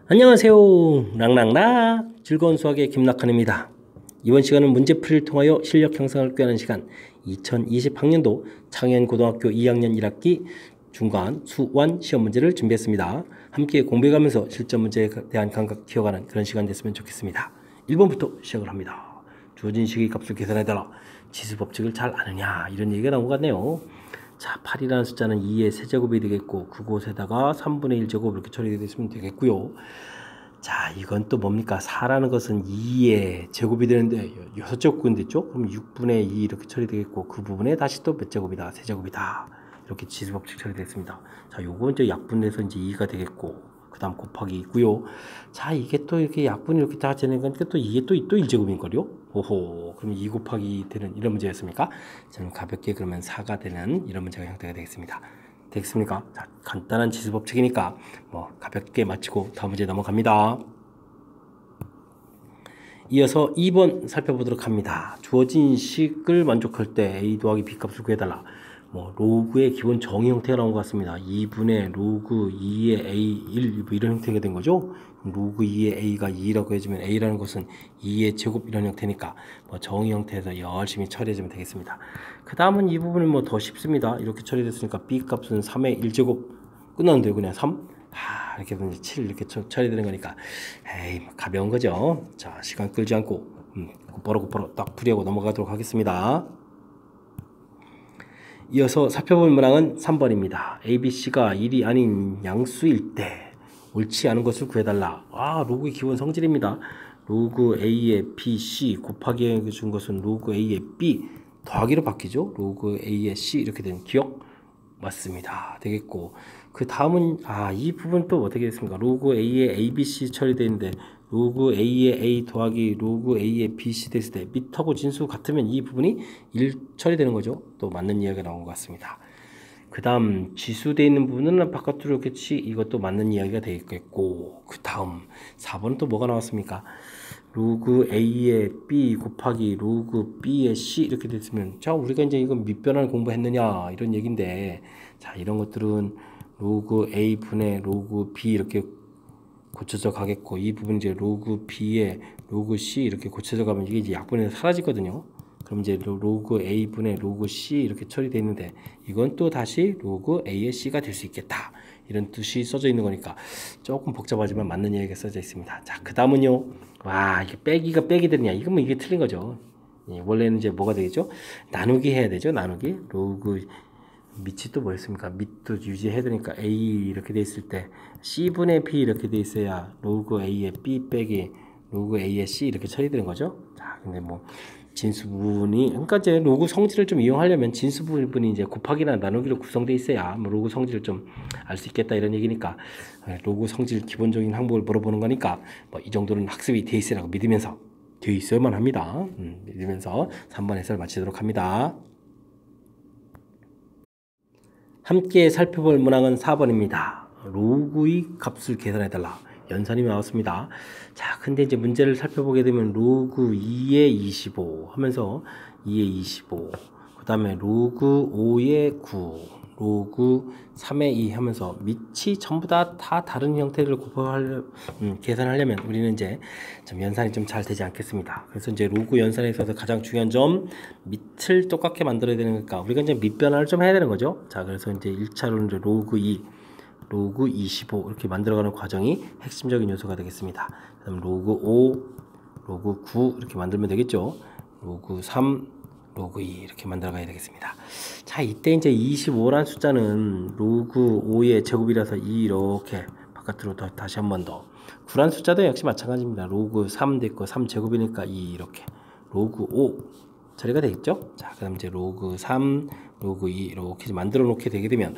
안녕하세요. 랑랑락 즐거운 수학의 김낙한입니다. 이번 시간은 문제풀이를 통하여 실력 형성을 꾀하는 시간 2020학년도 창현고등학교 2학년 1학기 중간 수완 시험 문제를 준비했습니다. 함께 공부해가면서 실전 문제에 대한 감각 키워가는 그런 시간 됐으면 좋겠습니다. 1번부터 시작을 합니다. 주어진 식의 값을 계산해달라. 지수법칙을 잘 아느냐 이런 얘기가 나온 것 같네요. 자, 8이라는 숫자는 2의 세제곱이 되겠고 그곳에다가 3분의 1제곱 이렇게 처리되면 되겠고요. 자, 이건 또 뭡니까? 4라는 것은 2의 제곱이 되는데 6제곱근 됐죠? 그럼 6분의 2 이렇게 처리되겠고 그 부분에 다시 또 몇 제곱이다? 세제곱이다. 이렇게 지수법칙 처리됐습니다. 자, 요거 이제 약분해서 이제 2가 되겠고 그 다음 곱하기 있고요. 자, 이게 또 이렇게 약분이 이렇게 다 되니까 또 이게 또 1제곱인걸요? 오호, 그럼 2 곱하기 되는 이런 문제였습니까? 저는 가볍게 그러면 4가 되는 이런 문제가 형태가 되겠습니다. 되겠습니까? 자, 간단한 지수법칙이니까 뭐 가볍게 마치고 다음 문제 넘어갑니다. 이어서 2번 살펴보도록 합니다. 주어진 식을 만족할 때 a 더하기 b 값을 구해달라. 뭐 로그의 기본 정의 형태가 나온 것 같습니다. 2분의 로그 2의 a 1 이런 형태가 된 거죠. 로그 2의 a가 2라고 해주면 a라는 것은 2의 제곱 이런 형태니까 뭐 정의 형태에서 열심히 처리해주면 되겠습니다. 그 다음은 이 부분은 뭐 더 쉽습니다. 이렇게 처리됐으니까 b 값은 3의 1제곱 끝났는데요. 그냥 3 이렇게 보면 7 이렇게 처리되는 거니까 에이 가벼운 거죠. 자, 시간 끌지 않고 곧바로 딱 풀이하고 넘어가도록 하겠습니다. 이어서 살펴볼 문항은 3번입니다. ABC가 1이 아닌 양수일 때 옳지 않은 것을 구해달라. 로그의 기본 성질입니다. 로그 A의 BC 곱하기 해준 것은 로그 A의 B 더하기로 바뀌죠. 로그 A의 C 이렇게 된 기억 맞습니다. 되겠고 그 다음은 이 부분 또 어떻게 됐습니까? 로그 A의 ABC 처리되어 있는데 로그 A의 A 더하기 로그 A의 BC 됐을 때 밑하고 진수 같으면 이 부분이 1 처리되는 거죠. 또 맞는 이야기가 나온 것 같습니다. 그 다음 지수되어 있는 부분은 바깥으로 이렇겠지. 이것도 맞는 이야기가 되겠고 그 다음 4번은 또 뭐가 나왔습니까? 로그 A의 B 곱하기 로그 B의 C 이렇게 됐으면 자 우리가 이제 이건 밑변환 공부했느냐 이런 얘기인데 자 이런 것들은 로그 A 분의 로그 B 이렇게 고쳐져 가겠고 이 부분 이제 로그 B에 로그 C 이렇게 고쳐져 가면 이게 이제 약분에서 사라지거든요. 그럼 이제 로그 A 분의 로그 C 이렇게 처리되어 있는데 이건 또 다시 로그 A의 C가 될 수 있겠다. 이런 뜻이 써져 있는 거니까 조금 복잡하지만 맞는 이야기가 써져 있습니다. 자, 그 다음은요. 이게 빼기가 빼기 되느냐. 이건 뭐 이게 틀린 거죠. 원래는 이제 뭐가 되겠죠? 나누기 해야 되죠. 나누기. 로그 밑이 또 뭐였습니까? 밑도 유지해야 되니까 A 이렇게 돼 있을 때 C분의 B 이렇게 돼 있어야 로그 A의 B 빼기 로그 A의 C 이렇게 처리되는 거죠. 자, 근데 뭐 진수 부분이 그러니까 이제 로그 성질을 좀 이용하려면 진수 부분이 이제 곱하기나 나누기로 구성되어 있어야 뭐 로그 성질을 좀 알 수 있겠다 이런 얘기니까 로그 성질 기본적인 항목을 물어보는 거니까 뭐 이 정도는 학습이 돼 있으라고 믿으면서 돼 있어야만 합니다. 믿으면서 3번 해설 마치도록 합니다. 함께 살펴볼 문항은 4번입니다. 로그의 값을 계산해달라. 연산이 나왔습니다. 자, 근데 이제 문제를 살펴보게 되면 로그 2의 25 하면서 2의 25, 그 다음에 로그 5의 9, 로그 3의 2 하면서 밑이 전부 다 다른 형태를 계산하려면 우리는 이제 좀 연산이 좀 잘 되지 않겠습니다. 그래서 이제 로그 연산에 있어서 가장 중요한 점 밑을 똑같게 만들어야 되는 거니까 우리가 이제 밑 변화를 좀 해야 되는 거죠. 자, 그래서 이제 1차로는 이제 로그 2, 로그 25 이렇게 만들어가는 과정이 핵심적인 요소가 되겠습니다. 그다음 로그 5, 로그 9 이렇게 만들면 되겠죠. 로그 3, 로그 2 이렇게 만들어 가야 되겠습니다. 자, 이때 이제 25라는 숫자는 로그 5의 제곱이라서 2 이렇게 바깥으로 다시 한 번 더. 9라는 숫자도 역시 마찬가지입니다. 로그 3 됐고 3 제곱이니까 2 이렇게. 로그 5 처리가 되겠죠? 자, 그다음 이제 로그 3, 로그 2 이렇게 만들어 놓게 되게 되면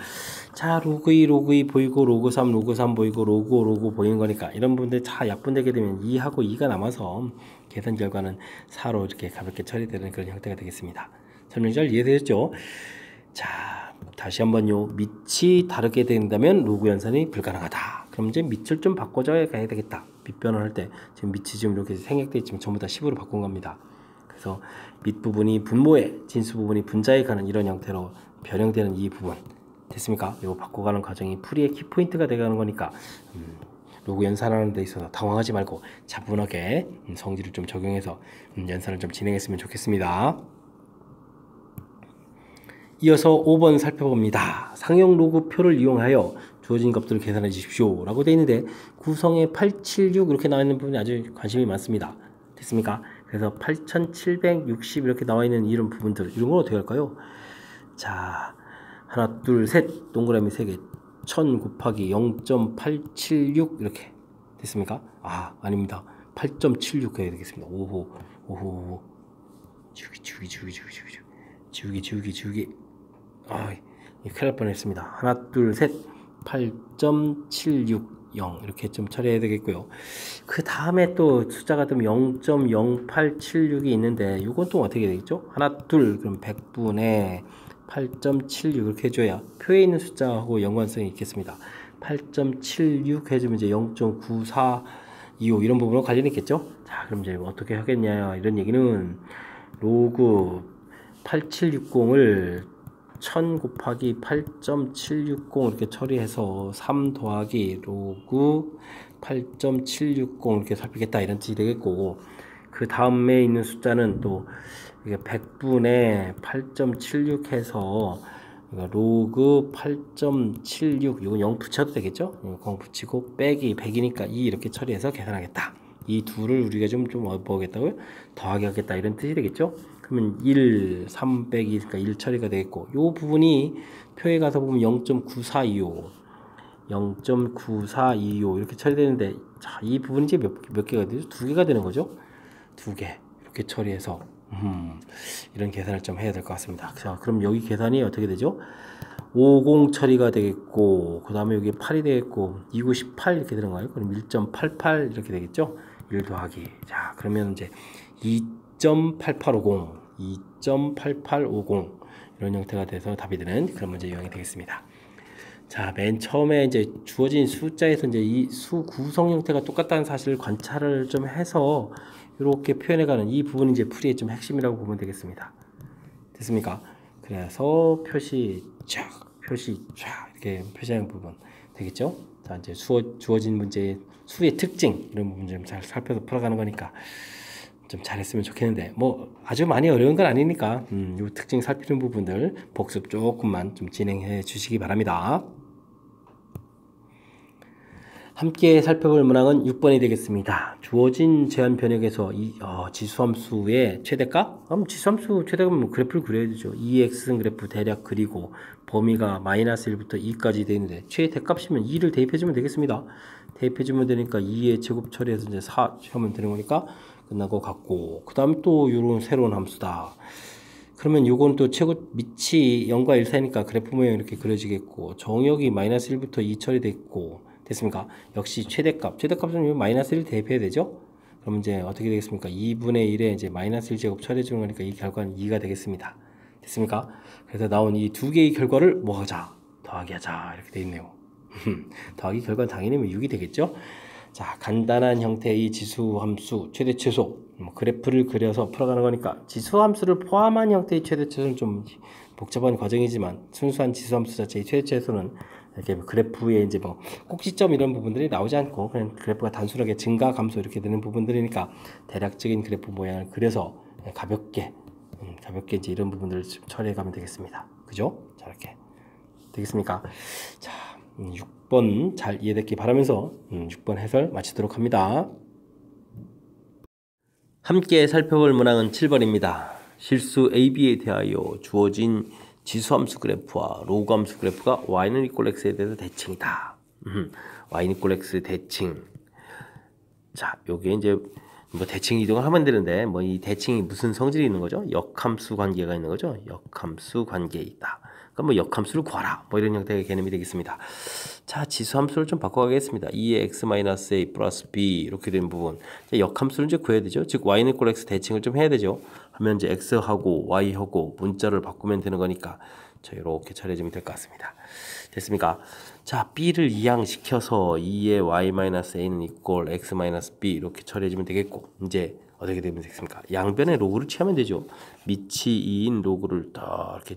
자, 로그 2, 로그 2 보이고 로그 3, 로그 3 보이고 로그 5, 로그 보이는 거니까 이런 부분들 다 약분되게 되면 2하고 2가 남아서 계산 결과는 4로 이렇게 가볍게 처리되는 그런 형태가 되겠습니다. 설명 잘 이해되셨죠? 자, 다시 한번요. 밑이 다르게 된다면 로그 연산이 불가능하다. 그럼 이제 밑을 좀 바꿔줘야 가야 되겠다. 밑 변환할 때 지금 밑이 지금 이렇게 생략돼 있지만 전부 다 10으로 바꾼 겁니다. 그래서 밑부분이 분모에 진수 부분이 분자에 가는 이런 형태로 변형되는 이 부분 됐습니까? 이거 바꿔가는 과정이 풀이의 키포인트가 되어가는 거니까 로그 연산하는 데 있어서 당황하지 말고 차분하게 성질을 좀 적용해서 연산을 좀 진행했으면 좋겠습니다. 이어서 5번 살펴봅니다. 상용 로그표를 이용하여 주어진 값들을 계산해 주십시오 라고 되어 있는데 구성에 876 이렇게 나와 있는 부분이 아주 관심이 많습니다. 됐습니까? 그래서 8760 이렇게 나와 있는 이런 부분들, 이런 걸 어떻게 할까요? 자, 하나 둘 셋 동그라미 3개 1000 곱하기 0.876 이렇게 됐습니까? 아닙니다. 8.76 해야 되겠습니다. 오호 지우기 큰일 날 뻔했습니다. 하나 둘 셋 8.760 이렇게 좀 처리해야 되겠고요. 그 다음에 또 숫자가 좀 0.0876이 있는데 이건 또 어떻게 되겠죠? 하나 둘 그럼 100분의 8.76 이렇게 해줘야 표에 있는 숫자하고 연관성이 있겠습니다. 8.76 해주면 이제 0.9425 이런 부분으로 관련이 있겠죠? 자, 그럼 이제 어떻게 하겠냐 이런 얘기는 로그 8760을 1000 곱하기 8.760 이렇게 처리해서 3 더하기 로그 8.760 이렇게 살피겠다 이런 뜻이 되겠고, 그 다음에 있는 숫자는 또 이게 100분의 8.76 해서 로그 8.76 이건 0 붙여도 되겠죠? 0 붙이고 빼기 100이니까 2 이렇게 처리해서 계산하겠다. 이 둘을 우리가 좀 뭐겠다고요? 더하기 하겠다 이런 뜻이 되겠죠? 그러면 1, 300이 그러니까 1 처리가 되겠고, 요 부분이 표에 가서 보면 0.9425 이렇게 처리되는데, 자, 이 부분이 이제 몇 개가 되죠? 2개가 되는 거죠? 2개 이렇게 처리해서 이런 계산을 좀 해야 될 것 같습니다. 자, 그럼 여기 계산이 어떻게 되죠? 50 처리가 되겠고, 그 다음에 여기 8이 되겠고, 298 이렇게 되는 거예요. 그럼 1.88 이렇게 되겠죠? 1 더하기. 자, 그러면 이제 2.8850 이런 형태가 돼서 답이 되는 그런 문제 유형이 되겠습니다. 자, 맨 처음에 이제 주어진 숫자에서 이제 이 수 구성 형태가 똑같다는 사실을 관찰을 좀 해서 이렇게 표현해가는 이 부분이 이제 풀이의 좀 핵심이라고 보면 되겠습니다. 됐습니까? 그래서 표시 쫙 이렇게 표시하는 부분 되겠죠? 자, 이제 주어진 문제의 수의 특징 이런 부분 좀 잘 살펴서 풀어가는 거니까 좀 잘했으면 좋겠는데, 뭐 아주 많이 어려운 건 아니니까 요 특징 살피는 부분들 복습 조금만 좀 진행해 주시기 바랍니다. 함께 살펴볼 문항은 6번이 되겠습니다. 주어진 제한 변역에서 지수함수의 최대값? 그럼 지수함수 최대값은 그래프를 그려야 되죠. 2x 그래프 대략 그리고 범위가 마이너스 1부터 2까지 되어 있는데 최대값이면 2를 대입해주면 되겠습니다. 대입해주면 되니까 2의 제곱 처리해서 이제 4 하면 되는 거니까 끝난 것 같고, 그 다음에 또 요런 새로운 함수다. 그러면 요건 또 최고 밑이 0과 1 사이니까 그래프 모양 이렇게 그려지겠고, 정역이 마이너스 1부터 2 처리됐고, 됐습니까? 역시 최대값은 마이너스 1 대입해야 되죠? 그럼 이제 어떻게 되겠습니까? 2분의 1에 이제 마이너스 1 제곱 처리해 주는 거니까 이 결과는 2가 되겠습니다. 됐습니까? 그래서 나온 이 두 개의 결과를 뭐 하자? 더하기 하자. 이렇게 돼 있네요. 더하기 결과는 당연히 6이 되겠죠? 자, 간단한 형태의 지수함수 최대 최소 그래프를 그려서 풀어가는 거니까, 지수함수를 포함한 형태의 최대 최소는 좀 복잡한 과정이지만 순수한 지수함수 자체의 최대 최소는 이렇게 그래프에 이제 뭐 꼭지점 이런 부분들이 나오지 않고 그냥 그래프가 단순하게 증가 감소 이렇게 되는 부분들이니까 대략적인 그래프 모양을 그려서 가볍게 이제 이런 부분들을 처리해 가면 되겠습니다. 그죠? 자, 이렇게 되겠습니까? 자, 6번 잘 이해됐기 바라면서 6번 해설 마치도록 합니다. 함께 살펴볼 문항은 7번입니다. 실수 AB에 대하여 주어진 지수함수 그래프와 로그함수 그래프가 y는 이퀄 x에 대해서 대칭이다. y는 이퀄 x 대칭. 자, 요게 이제 뭐 대칭 이동을 하면 되는데, 뭐 이 대칭이 무슨 성질이 있는 거죠? 역함수 관계가 있는 거죠. 역함수 관계에 있다. 그러니까 뭐 역함수를 구하라. 뭐 이런 형태의 개념이 되겠습니다. 자, 지수함수를 좀 바꿔가겠습니다. 2의 x-a 플러스 b 이렇게 된 부분. 역함수를 이제 구해야 되죠. 즉 y는 이퀄 x 대칭을 좀 해야 되죠. 하면 이제 x하고 y하고 문자를 바꾸면 되는 거니까 자, 이렇게 처리해주면 될 것 같습니다. 됐습니까? 자, b를 이항시켜서 2의 y-a는 이퀄 x-b 이렇게 처리해주면 되겠고, 이제 어떻게 되면 되겠습니까? 양변의 로그를 취하면 되죠. 밑이 2인 로그를 다 이렇게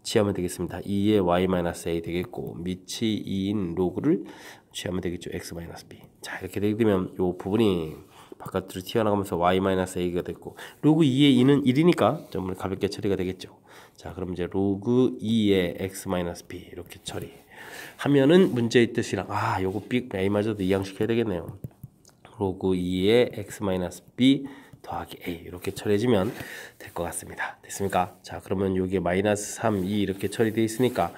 취하면 되겠습니다. 2의 y-a 되겠고, 밑이 2인 로그를 취하면 되겠죠. x-b. 자, 이렇게 되게 되면 요 부분이 바깥으로 튀어나가면서 y-a가 됐고 로그 2의 2는 1이니까 좀 가볍게 처리가 되겠죠. 자, 그럼 이제 로그 2의 x-b 이렇게 처리하면은 문제의 뜻이랑 요거 b a마저도 이항시켜야 되겠네요. 로그 2의 x-b 더하기 a 이렇게 처리해주면 될 것 같습니다. 됐습니까? 자, 그러면 여기에 마이너스 3, 2 이렇게 처리되어 있으니까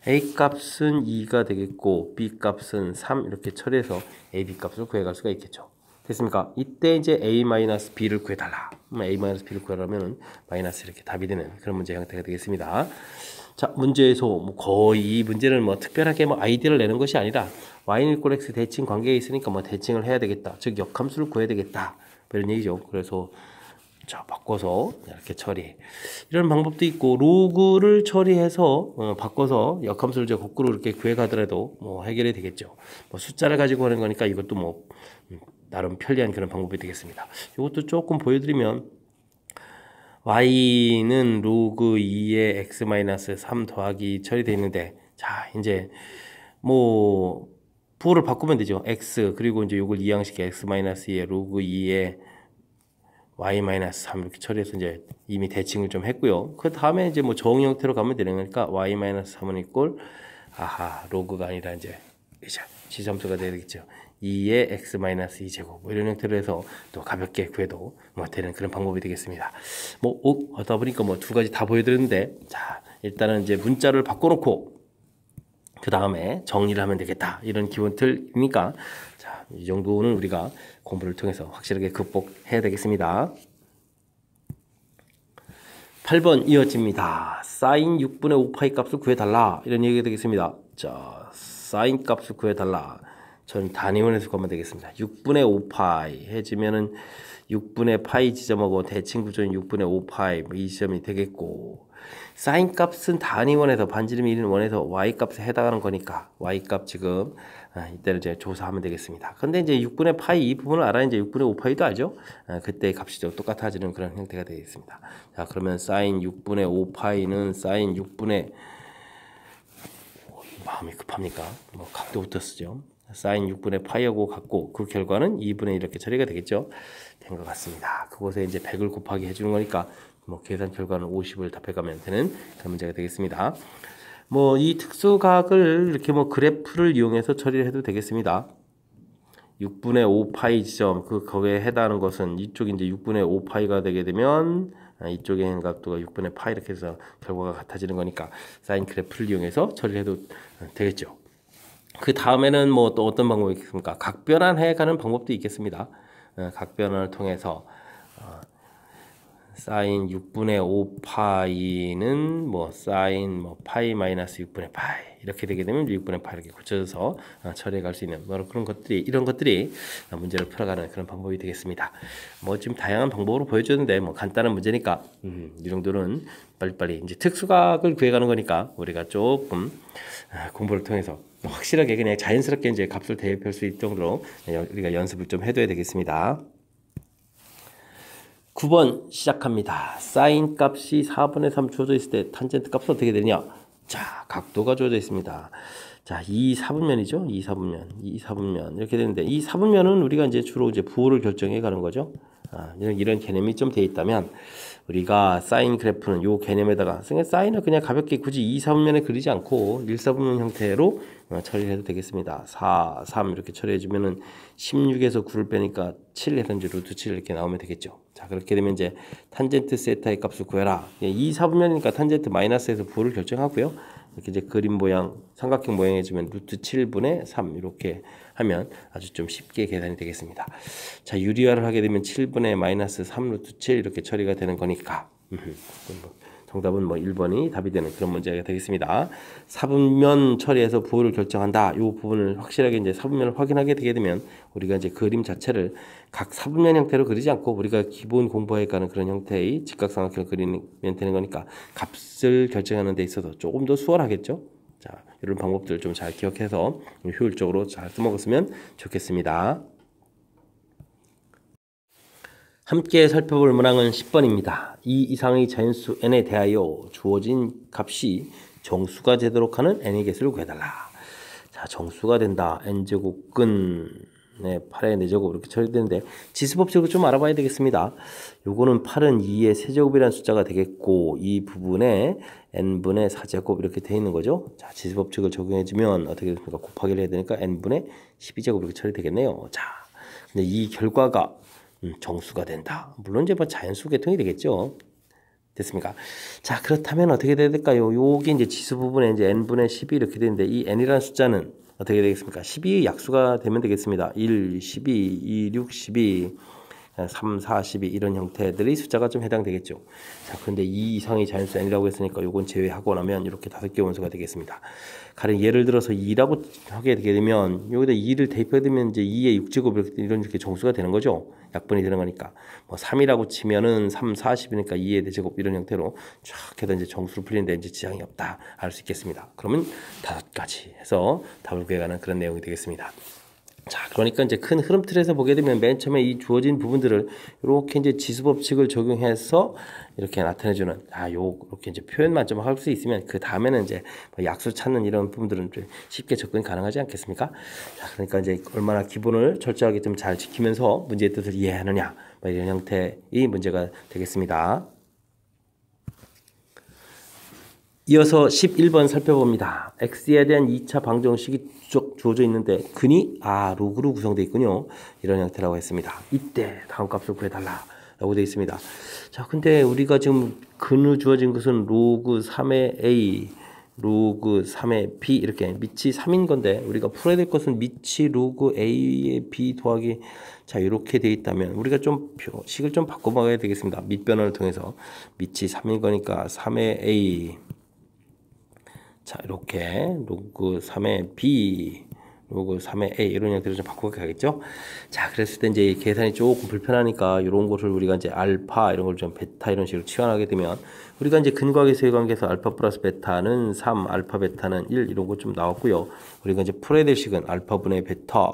a 값은 2가 되겠고 b 값은 3 이렇게 처리해서 a, b 값을 구해갈 수가 있겠죠. 됐습니까? 이때 이제 a-b를 구해달라. a-b를 구하려면 마이너스 이렇게 답이 되는 그런 문제 형태가 되겠습니다. 자, 문제에서 거의 이 문제는 특별하게 아이디어를 내는 것이 아니라 y는 = x 대칭 관계에 있으니까 대칭을 해야 되겠다. 즉 역함수를 구해야 되겠다. 이런 얘기죠. 그래서 자, 바꿔서 이렇게 처리. 이런 방법도 있고 로그를 처리해서 바꿔서 역함수를 이제 거꾸로 이렇게 구해가더라도 해결이 되겠죠. 숫자를 가지고 하는 거니까 이것도 나름 편리한 그런 방법이 되겠습니다. 이것도 조금 보여드리면 y는 로그 2의 x-3 더하기 처리되어 있는데 자, 이제 부호를 바꾸면 되죠. x 그리고 이제 요걸 이항시켜 x-2의 로그 2의 y-3 이렇게 처리해서 이제 이미 대칭을 좀 했고요. 그 다음에 이제 정 형태로 가면 되는 거니까 y-3은 로그가 아니라 이제 지점수가 되겠죠. 2의 x-2제곱 이런 형태로 해서 또 가볍게 구해도 되는 그런 방법이 되겠습니다. 하다 보니까 두 가지 다 보여드렸는데 자, 일단은 이제 문자를 바꿔놓고 그 다음에 정리를 하면 되겠다. 이런 기본 틀이니까 자, 이 정도는 우리가 공부를 통해서 확실하게 극복해야 되겠습니다. 8번 이어집니다. 사인 6분의 5파이 값을 구해달라. 이런 얘기가 되겠습니다. 자, 사인 값을 구해달라. 저는 단위원에서 구하면 되겠습니다. 6분의 5파이 해지면은 6분의 파이 지점하고 대칭 구조인 6분의 5파이 이 지점이 되겠고 사인 값은 단위원에서 반지름이 1인 원에서 y 값에 해당하는 거니까 y 값 지금 이때는 이제 조사하면 되겠습니다. 근데 이제 6분의 파이 이 부분을 알아야 이제 6분의 5파이도 알죠? 그때 값이 좀 똑같아지는 그런 형태가 되겠습니다. 자, 그러면 사인 6분의 5파이는 사인 6분의 마음이 급합니까? 각도부터 쓰죠. 사인 6분의 파이하고 같고 그 결과는 2분의 1 이렇게 처리가 되겠죠. 된 것 같습니다. 그곳에 이제 100을 곱하기 해주는 거니까 계산 결과는 50을 답해가면 되는 그런 문제가 되겠습니다. 이 특수각을 이렇게 그래프를 이용해서 처리를 해도 되겠습니다. 6분의 5파이 지점 거기에 해당하는 것은 이쪽이 이제 6분의 5파이가 되게 되면 이쪽에 있는 각도가 6분의 파이 이렇게 해서 결과가 같아지는 거니까 사인 그래프를 이용해서 처리를 해도 되겠죠. 그 다음에는 또 어떤 방법이 있겠습니까? 각변환해 가는 방법도 있겠습니다. 각변환을 통해서 사인 6분의 5파이는 사인 파이 마이너스 6분의 파이 이렇게 되게 되면 6분의 파이 이렇게 고쳐서 처리해 갈 수 있는 그런 것들이 이런 것들이 문제를 풀어가는 그런 방법이 되겠습니다. 지금 다양한 방법으로 보여줬는데 간단한 문제니까 이 정도는 빨리빨리 이제 특수각을 구해가는 거니까 우리가 조금 공부를 통해서 확실하게 그냥 자연스럽게 이제 값을 대입할 수 있을 정도로 우리가 연습을 좀 해둬야 되겠습니다. 9번 시작합니다. 사인 값이 4분의 3 주어져 있을 때 탄젠트 값은 어떻게 되느냐? 자, 각도가 주어져 있습니다. 자, 이 4분면이죠. 이 4분면 이렇게 되는데 이 4분면은 우리가 이제 주로 이제 부호를 결정해 가는 거죠. 이런 개념이 좀 돼 있다면 우리가 사인 그래프는 요 개념에다가 사인을 그냥 가볍게 굳이 2, 4분면에 그리지 않고 1, 4분면 형태로 처리를 해도 되겠습니다. 4, 3 이렇게 처리해 주면은 16에서 9를 빼니까 7 해서 이제 루트 7 이렇게 나오면 되겠죠. 자, 그렇게 되면 이제 탄젠트 세타의 값을 구해라. 2, 4분면이니까 탄젠트 마이너스에서 부호를 결정하고요. 이렇게 이제 그림 모양, 삼각형 모양 해주면 루트 7분의 3 이렇게 하면 아주 좀 쉽게 계산이 되겠습니다. 자, 유리화를 하게 되면 7분의 마이너스 3 루트 7 이렇게 처리가 되는 거니까 정답은 1번이 답이 되는 그런 문제가 되겠습니다. 4분면 처리해서 부호를 결정한다. 이 부분을 확실하게 이제 4분면을 확인하게 되게 되면 우리가 이제 그림 자체를 각 4분면 형태로 그리지 않고 우리가 기본 공부해 가는 그런 형태의 직각삼각형을 그리면 되는 거니까 값을 결정하는 데 있어서 조금 더 수월하겠죠. 자, 이런 방법들을 좀 잘 기억해서 효율적으로 잘 써먹었으면 좋겠습니다. 함께 살펴볼 문항은 10번입니다. 이 이상의 자연수 n에 대하여 주어진 값이 정수가 되도록 하는 n의 개수를 구해달라. 자, 정수가 된다. n제곱근 네, 8의 4제곱 이렇게 처리되는데 지수법칙을 좀 알아봐야 되겠습니다. 요거는 8은 2의 세제곱이라는 숫자가 되겠고 이 부분에 n분의 4제곱 이렇게 돼 있는 거죠. 자, 지수법칙을 적용해주면 어떻게 됩니까? 곱하기를 해야 되니까 n분의 12제곱 이렇게 처리되겠네요. 자, 근데 이 결과가 정수가 된다. 물론 이제 뭐 자연수 계통이 되겠죠. 됐습니까? 자, 그렇다면 어떻게 돼야 될까요? 요게 이제 지수 부분에 이제 n분의 12 이렇게 되는데 이 n이라는 숫자는 어떻게 되겠습니까? 12 약수가 되면 되겠습니다. 1, 12, 2, 6, 12, 3, 4, 12 이런 형태들이 숫자가 좀 해당되겠죠. 자, 그런데 2 이상의 자연수 n이라고 했으니까 요건 제외하고 나면 이렇게 5개 원소가 되겠습니다. 가령 예를 들어서 2라고 하게 되게 되면 여기다 2를 대입하게 되면 이제 2의 6제곱 이렇게 정수가 되는 거죠. 약분이 되는 거니까. 뭐 3이라고 치면은 3, 40이니까 2의 대제곱 이런 형태로 쫙 해서 이제 정수를 풀리는데 이제 지장이 없다 알 수 있겠습니다. 그러면 5가지 해서 답을 구해가는 그런 내용이 되겠습니다. 자, 그러니까 이제 큰 흐름 틀에서 보게 되면 맨 처음에 이 주어진 부분들을 이렇게 이제 지수법칙을 적용해서 이렇게 나타내주는 요렇게 이제 표현만 좀 할 수 있으면 그 다음에는 이제 뭐 약수 찾는 이런 부분들은 좀 쉽게 접근이 가능하지 않겠습니까? 자, 그러니까 이제 얼마나 기본을 철저하게 좀 잘 지키면서 문제의 뜻을 이해하느냐 뭐 이런 형태의 문제가 되겠습니다. 이어서 11번 살펴봅니다. x에 대한 2차 방정식이 주어져 있는데 근이 로그로 구성되어 있군요. 이런 형태라고 했습니다. 이때 다음 값을 구해달라 라고 되어 있습니다. 자, 근데 우리가 지금 근으로 주어진 것은 로그 3의 a, 로그 3의 b 이렇게 밑이 3인 건데 우리가 풀어야 될 것은 밑이 로그 a의 b 더하기 자 이렇게 되어 있다면 우리가 좀 식을 좀 바꿔봐야 되겠습니다. 밑변환을 통해서 밑이 3인 거니까 3의 a 자, 이렇게 로그 3의 b, 로그 3의 a 이런 형태로 좀 바꾸게 가겠죠? 자, 그랬을 때 이제 계산이 조금 불편하니까 이런 것을 우리가 이제 알파 이런 걸 좀 베타 이런 식으로 치환하게 되면 우리가 이제 근과계수의 관계에서 알파 플러스 베타는 3, 알파 베타는 1 이런 거 좀 나왔고요. 우리가 이제 풀어야 될 식은 알파분의 베타,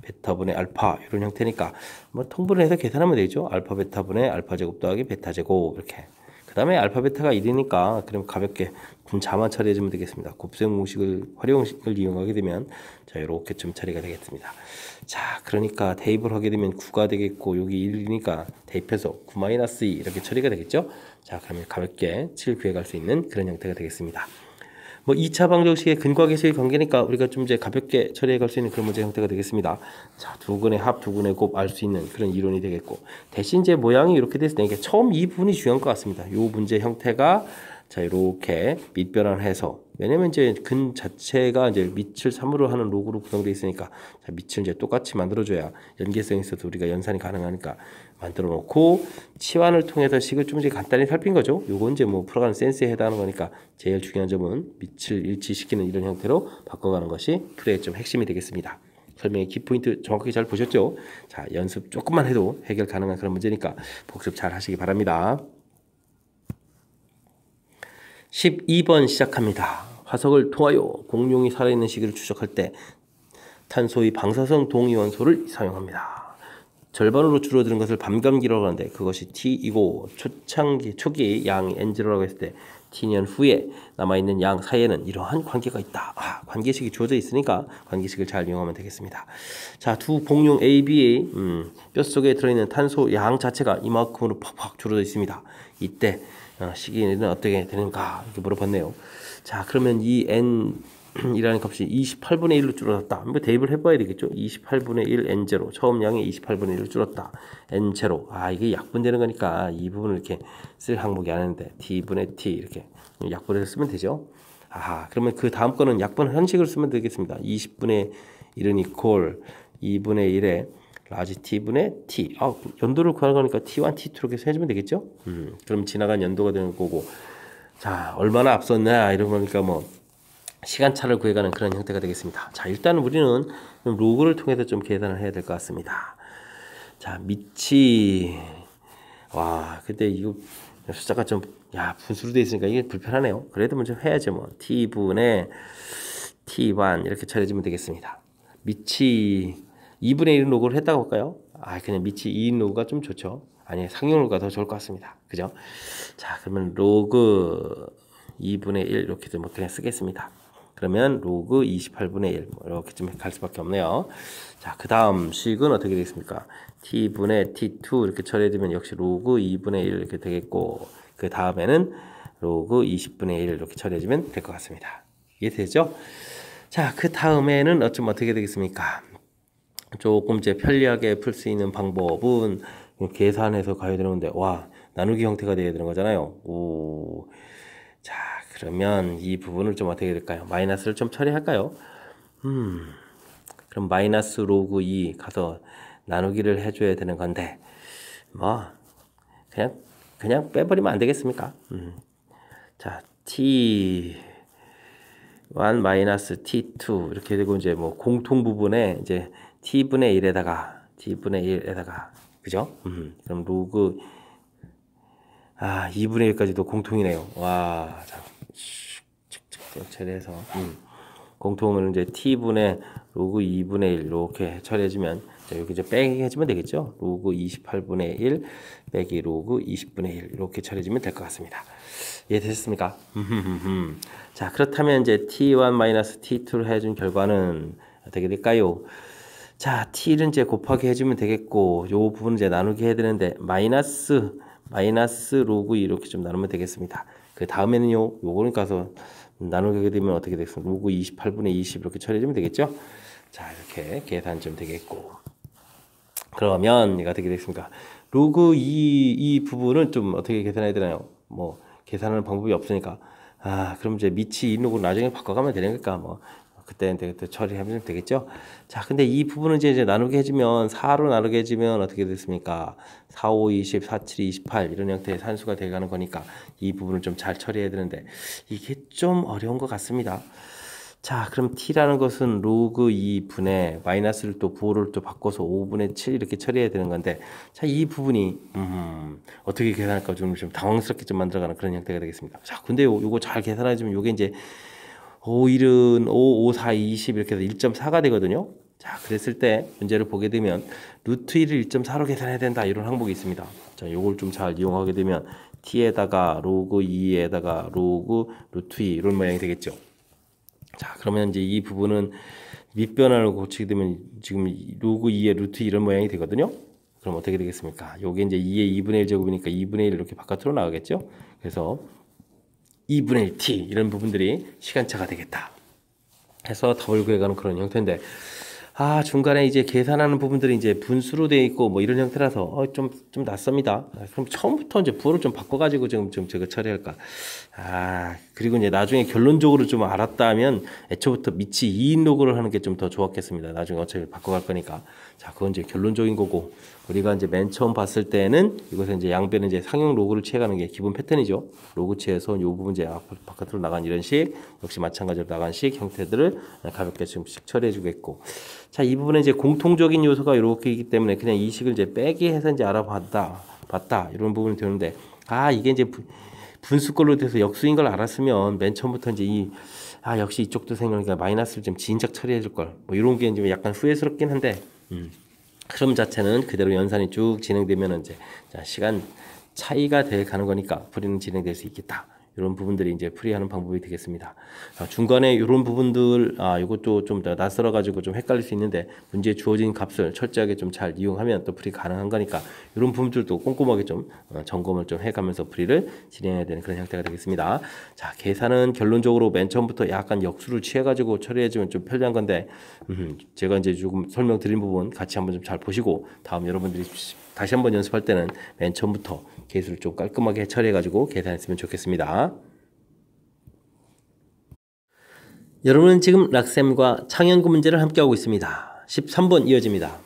베타분의 알파 이런 형태니까 뭐 통분을 해서 계산하면 되죠. 알파 베타분의 알파 제곱 더하기 베타 제곱 이렇게. 그 다음에 알파 베타가 1이니까 그럼 가볍게 분자만 처리해주면 되겠습니다. 곱셈 공식을 활용식을 이용하게 되면 자 이렇게 좀 처리가 되겠습니다. 자, 그러니까 대입을 하게 되면 9가 되겠고 여기 1이니까 대입해서 9-2 이렇게 처리가 되겠죠. 자, 그러면 가볍게 7 구해갈 수 있는 그런 형태가 되겠습니다. 뭐 2차 방정식의 근과계수의 관계니까 우리가 좀 이제 가볍게 처리해 갈 수 있는 그런 문제 형태가 되겠습니다. 자, 두 근의 합, 두 근의 곱 알 수 있는 그런 이론이 되겠고 대신 이제 모양이 이렇게 됐을 때 처음 이 부분이 중요한 것 같습니다. 이 문제 형태가 자 이렇게 밑변환해서 왜냐면 이제 근 자체가 이제 밑을 3으로 하는 로그로 구성되어 있으니까 자 밑을 이제 똑같이 만들어줘야 연계성이 있어서 우리가 연산이 가능하니까 만들어 놓고 치환을 통해서 식을 좀 이제 간단히 살핀 거죠. 요건 이제 뭐 풀어가는 센스에 해당하는 거니까 제일 중요한 점은 밑을 일치시키는 이런 형태로 바꿔가는 것이 풀이의 좀 핵심이 되겠습니다. 설명의 키포인트 정확하게 잘 보셨죠? 자, 연습 조금만 해도 해결 가능한 그런 문제니까 복습 잘 하시기 바랍니다. 12번 시작합니다. 화석을 통하여 공룡이 살아있는 시기를 추적할 때 탄소의 방사성 동위원소를 사용합니다. 절반으로 줄어드는 것을 반감기라고 하는데 그것이 T이고 초기 양 N0라고 했을 때 T년 후에 남아있는 양 사이에는 이러한 관계가 있다. 관계식이 주어져 있으니까 관계식을 잘 이용하면 되겠습니다. 자, 두 공룡 A, B의 뼛속에 들어있는 탄소 양 자체가 이만큼으로 팍팍 줄어져 있습니다. 이때 시기는 어떻게 되는가 이렇게 물어봤네요. 자, 그러면 이 n이라는 값이 28분의 1로 줄어들었다. 뭐 대입을 해봐야 되겠죠. 28분의 1 n0 처음 양이 28분의 1로 줄었다. n0 이게 약분되는 거니까 이 부분을 이렇게 쓸 항목이 아닌데 t분의 t 이렇게 약분해서 쓰면 되죠. 그러면 그 다음 거는 약분 현식을 쓰면 되겠습니다. 20분의 1은 이퀄 2분의 1에 라지 t분의 t. 연도를 구하는 거니까 t1, t2 이렇게 해주면 되겠죠? 그럼 지나간 연도가 되는 거고. 자, 얼마나 앞섰나 이런 거니까 뭐 시간차를 구해가는 그런 형태가 되겠습니다. 자, 일단 우리는 로그를 통해서 좀 계산을 해야 될 것 같습니다. 자, 밑이 근데 이거 숫자가 좀 분수로 되어 있으니까 이게 불편하네요. 그래도 먼저 해야죠. 뭐 t분의 t1 이렇게 처리해주면 되겠습니다. 밑이 2분의 1 로그를 했다고 할까요? 그냥 밑이 2인 로그가 좀 좋죠. 아니, 상용 로그가 더 좋을 것 같습니다. 그죠? 자, 그러면 로그 2분의 1 이렇게 뭐 그냥 쓰겠습니다. 그러면 로그 28분의 1 이렇게 좀 갈 수밖에 없네요. 자, 그 다음 식은 어떻게 되겠습니까? t분의 t2 이렇게 처리해주면 역시 로그 2분의 1 이렇게 되겠고, 그 다음에는 로그 20분의 1 이렇게 처리해주면 될 것 같습니다. 이해되죠? 자, 그 다음에는 좀 어떻게 되겠습니까? 조금 이제 편리하게 풀 수 있는 방법은 계산해서 가야 되는데, 와, 나누기 형태가 되어야 되는 거잖아요. 오. 자, 그러면 이 부분을 좀 어떻게 될까요? 마이너스를 좀 처리할까요? 그럼 마이너스 로그 2 가서 나누기를 해줘야 되는 건데, 뭐, 그냥 빼버리면 안 되겠습니까? 자, t1 마이너스 t2 이렇게 되고, 이제 뭐 공통 부분에 이제 t분의 1에다가, 그죠? 그럼 로그, 2분의 1까지도 공통이네요. 와, 자, 처리해서, 공통을 이제 t분의 로그 2분의 1 이렇게 처리해주면, 자, 여기 이제 빼기 해주면 되겠죠? 로그 28분의 1 빼기 로그 20분의 1 이렇게 처리해주면 될 것 같습니다. 이해되셨습니까? 자, 그렇다면 이제 t1-t2를 해준 결과는 어떻게 될까요? 자, t를 이제 곱하기 해주면 되겠고, 요 부분은 이제 나누기 해야 되는데, 마이너스 로그 2 이렇게 좀 나누면 되겠습니다. 그 다음에는요, 요거는 가서 나누게 되면 어떻게 되겠습니까? 로그 28분의 20 이렇게 처리해주면 되겠죠? 자, 이렇게 계산 좀 되겠고. 그러면 얘가 어떻게 되겠습니까? 로그 2 이 부분은 좀 어떻게 계산해야 되나요? 뭐 계산하는 방법이 없으니까, 그럼 이제 미치 인로그로 나중에 바꿔가면 되니까 뭐 그때 처리하면 되겠죠. 자, 근데 이 부분은 이제 나누게 해주면 4로 나누게 해주면 어떻게 됐습니까? 4, 5, 20, 4, 7, 28 이런 형태의 산수가 돼가는 거니까 이 부분을 좀 잘 처리해야 되는데 이게 좀 어려운 것 같습니다. 자, 그럼 t라는 것은 로그 2분의 마이너스를 또 부호를 또 바꿔서 5분의 7 이렇게 처리해야 되는 건데, 자, 이 부분이 어떻게 계산할까 좀 당황스럽게 좀 만들어가는 그런 형태가 되겠습니다. 자, 근데 요거 잘 계산해주면 요게 이제 5, 1은 5, 5, 4, 20 이렇게 해서 1.4가 되거든요. 자, 그랬을 때 문제를 보게 되면 루트 1을 1.4로 계산해야 된다 이런 항목이 있습니다. 자, 요걸 좀 잘 이용하게 되면 t에다가 로그 2에다가 로그 루트 2 이런 모양이 되겠죠. 자, 그러면 이제 이 부분은 밑변환을 고치게 되면 지금 로그 2의 루트 이런 모양이 되거든요. 그럼 어떻게 되겠습니까? 요게 이제 2의 2분의 1 제곱이니까 2분의 1 이렇게 바깥으로 나가겠죠. 그래서 2분의 1 t 이런 부분들이 시간차가 되겠다 해서 답을 구해가는 그런 형태인데, 중간에 이제 계산하는 부분들이 이제 분수로 되어 있고 뭐 이런 형태라서 좀 낯섭니다. 그럼 처음부터 이제 부호를 좀 바꿔가지고 좀 저거 처리할까. 그리고 이제 나중에 결론적으로 좀 알았다면 애초부터 미치 2인 로그를 하는 게 좀 더 좋았겠습니다. 나중에 어차피 바꿔갈 거니까. 자, 그건 이제 결론적인 거고, 우리가 이제 맨 처음 봤을 때는 이것은 이제 양변은 이제 상형 로그를 취해가는 게 기본 패턴이죠. 로그 취해서 이 부분 이제 바깥으로 나간 이런 식, 역시 마찬가지로 나간 식 형태들을 가볍게 지금씩 처리해주겠고, 자, 이 부분에 이제 공통적인 요소가 이렇게 있기 때문에 그냥 이 식을 이제 빼기 해서 이제 봤다 이런 부분이 되는데, 이게 이제 분수꼴로 돼서 역수인 걸 알았으면 맨 처음부터 이제 역시 이쪽도 생각하니까 마이너스를 좀 진작 처리해 줄 걸. 뭐 이런 게 이제 약간 후회스럽긴 한데, 흐름 자체는 그대로 연산이 쭉 진행되면 이제 시간 차이가 돼 가는 거니까 풀이는 진행될 수 있겠다. 이런 부분들이 이제 풀이하는 방법이 되겠습니다. 중간에 이런 부분들, 이것도 좀 낯설어 가지고 좀 헷갈릴 수 있는데, 문제에 주어진 값을 철저하게 좀 잘 이용하면 또 풀이 가능한 거니까 이런 부분들도 꼼꼼하게 좀 점검을 좀 해가면서 풀이를 진행해야 되는 그런 형태가 되겠습니다. 자, 계산은 결론적으로 맨 처음부터 약간 역수를 취해 가지고 처리해주면 좀 편리한 건데, 제가 이제 조금 설명드린 부분 같이 한번 좀 잘 보시고, 다음 여러분들이 다시 한번 연습할 때는 맨 처음부터 계수를 좀 깔끔하게 처리해가지고 계산했으면 좋겠습니다. 여러분은 지금 락쌤과 창현구 문제를 함께하고 있습니다. 13번 이어집니다.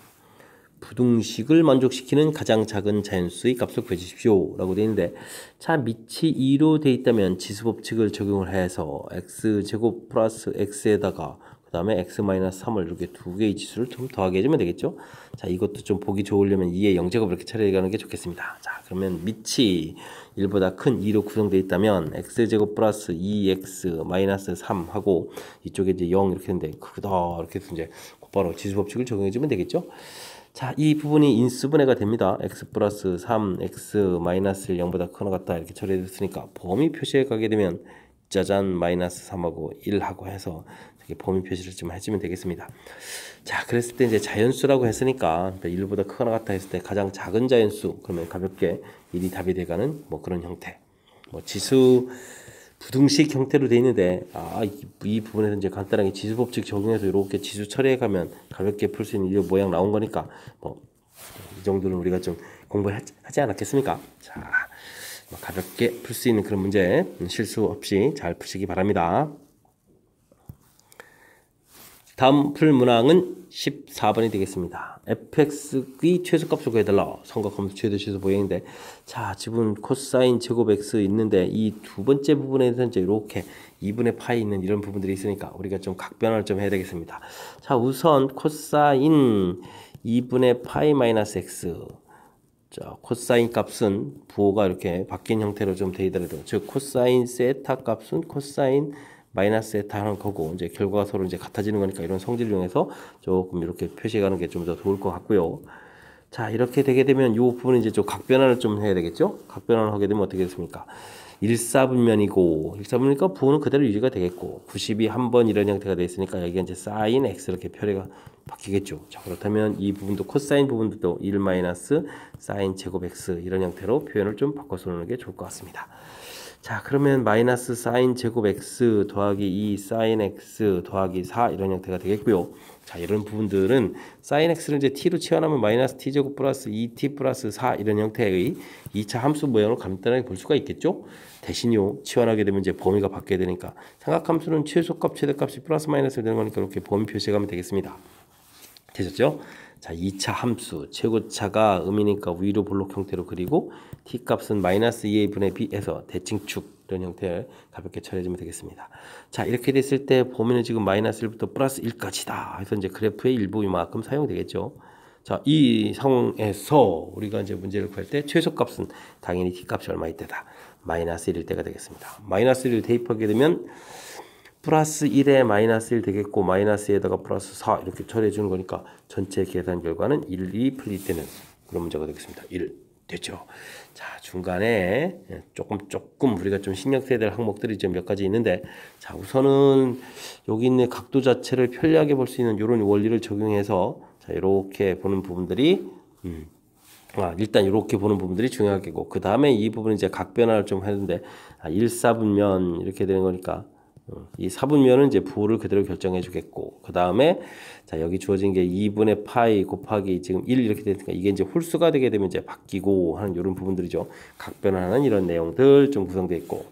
부등식을 만족시키는 가장 작은 자연수의 값을 구해주십시오 라고 되어 있는데, 자, 밑이 2로 되어 있다면 지수법칙을 적용을 해서 x제곱 플러스 x에다가 그 다음에 x-3을 이렇게 두 개의 지수를 좀 더하게 해주면 되겠죠. 자, 이것도 좀 보기 좋으려면 2의 0제곱 이렇게 처리해가는 게 좋겠습니다. 자, 그러면 밑이 1보다 큰 2로 구성되어 있다면 x제곱 플러스 2x-3 하고 이쪽에 이제 0 이렇게 했는데 크다 이렇게 해서 이제 곧바로 지수법칙을 적용해주면 되겠죠. 자, 이 부분이 인수분해가 됩니다. x 플러스 3, x 마이너스 1, 0보다 크거나 같다 이렇게 처리해줬으니까 범위 표시에 가게 되면 짜잔 마이너스 3하고 1하고 해서 이렇게 범위 표시를 좀 해주면 되겠습니다. 자, 그랬을 때 이제 자연수라고 했으니까 1보다 크거나 같다 했을 때 가장 작은 자연수 그러면 가볍게 1이 답이 돼가는 뭐 그런 형태. 뭐 지수 부등식 형태로 돼 있는데 이 부분에서 이제 간단하게 지수 법칙 적용해서 이렇게 지수 처리해 가면 가볍게 풀 수 있는 이 모양 나온 거니까 뭐 이 정도는 우리가 좀 공부하지 않았겠습니까? 자, 뭐 가볍게 풀 수 있는 그런 문제 실수 없이 잘 푸시기 바랍니다. 다음 풀 문항은 14번이 되겠습니다. fx의 최소값을 구해달라. 삼각함수 최대치수 모양인데, 자, 지금 코사인 제곱 x 있는데 이 두 번째 부분에서 이제 이렇게 2분의 파이 있는 이런 부분들이 있으니까 우리가 좀 각변화를 좀 해야 되겠습니다. 자, 우선 코사인 2분의 파이 마이너스 x. 자, 코사인 값은 부호가 이렇게 바뀐 형태로 좀 되더라도, 즉 코사인 세타 값은 코사인 마이너스 세타 하는 거고, 이제 결과가 서로 이제 같아지는 거니까 이런 성질을 이용해서 조금 이렇게 표시해 가는 게 좀 더 좋을 것 같고요. 자, 이렇게 되게 되면 이 부분은 이제 좀 각변화를 좀 해야 되겠죠? 각변화를 하게 되면 어떻게 됐습니까? 1사분면이니까 부호는 그대로 유지가 되겠고, 90이 한 번 이런 형태가 되어 있으니까 여기가 이제 사인 x 이렇게 표례가 바뀌겠죠. 자, 그렇다면 이 부분도 코사인 부분도 1 마이너스 사인 제곱 x 이런 형태로 표현을 좀 바꿔서 놓는 게 좋을 것 같습니다. 자, 그러면 마이너스 사인 제곱 x 더하기 2 사인 x 더하기 4 이런 형태가 되겠고요. 자, 이런 부분들은 사인 x를 이제 t로 치환하면 마이너스 t 제곱 플러스 2t 플러스 4 이런 형태의 2차 함수 모양으로 간단하게 볼 수가 있겠죠. 대신요, 치환하게 되면 이제 범위가 바뀌게 되니까 삼각함수는 최소값 최대값이 플러스 마이너스 되는 거니까 이렇게 범위 표시해 가면 되겠습니다. 되셨죠? 자, 2차 함수 최고차가 음이니까 위로 볼록 형태로 그리고 t값은 마이너스 2a분의 b에서 대칭축 이런 형태를 가볍게 처리해주면 되겠습니다. 자, 이렇게 됐을 때 범위는 지금 마이너스 1부터 플러스 1까지다 해서 이제 그래프의 일부 이만큼 사용되겠죠. 자, 이 상황에서 우리가 이제 문제를 구할 때 최소값은 당연히 t값이 얼마일 때다. 마이너스 1일 때가 되겠습니다. 마이너스 1을 대입하게 되면 플러스 1에 마이너스 1 되겠고, 마이너스 2에다가 플러스 4 이렇게 처리해 주는 거니까 전체 계산 결과는 1이 풀릴 때는 그런 문제가 되겠습니다. 1 됐죠. 자, 중간에 조금 우리가 좀 신경 써야 될 항목들이 좀 몇 가지 있는데, 자, 우선은 여기 있는 각도 자체를 편리하게 볼 수 있는 이런 원리를 적용해서 자, 이렇게 보는 부분들이 일단 이렇게 보는 부분들이 중요하겠고, 그 다음에 이 부분은 이제 각변화를 좀 했는데 1사분면 이렇게 되는 거니까 이 4분면은 이제 부호를 그대로 결정해 주겠고, 그 다음에 자, 여기 주어진 게 2분의 파이 곱하기 지금 1 이렇게 되니까 이게 이제 홀수가 되게 되면 이제 바뀌고 하는 이런 부분들이죠. 각변화하는 이런 내용들 좀 구성되어 있고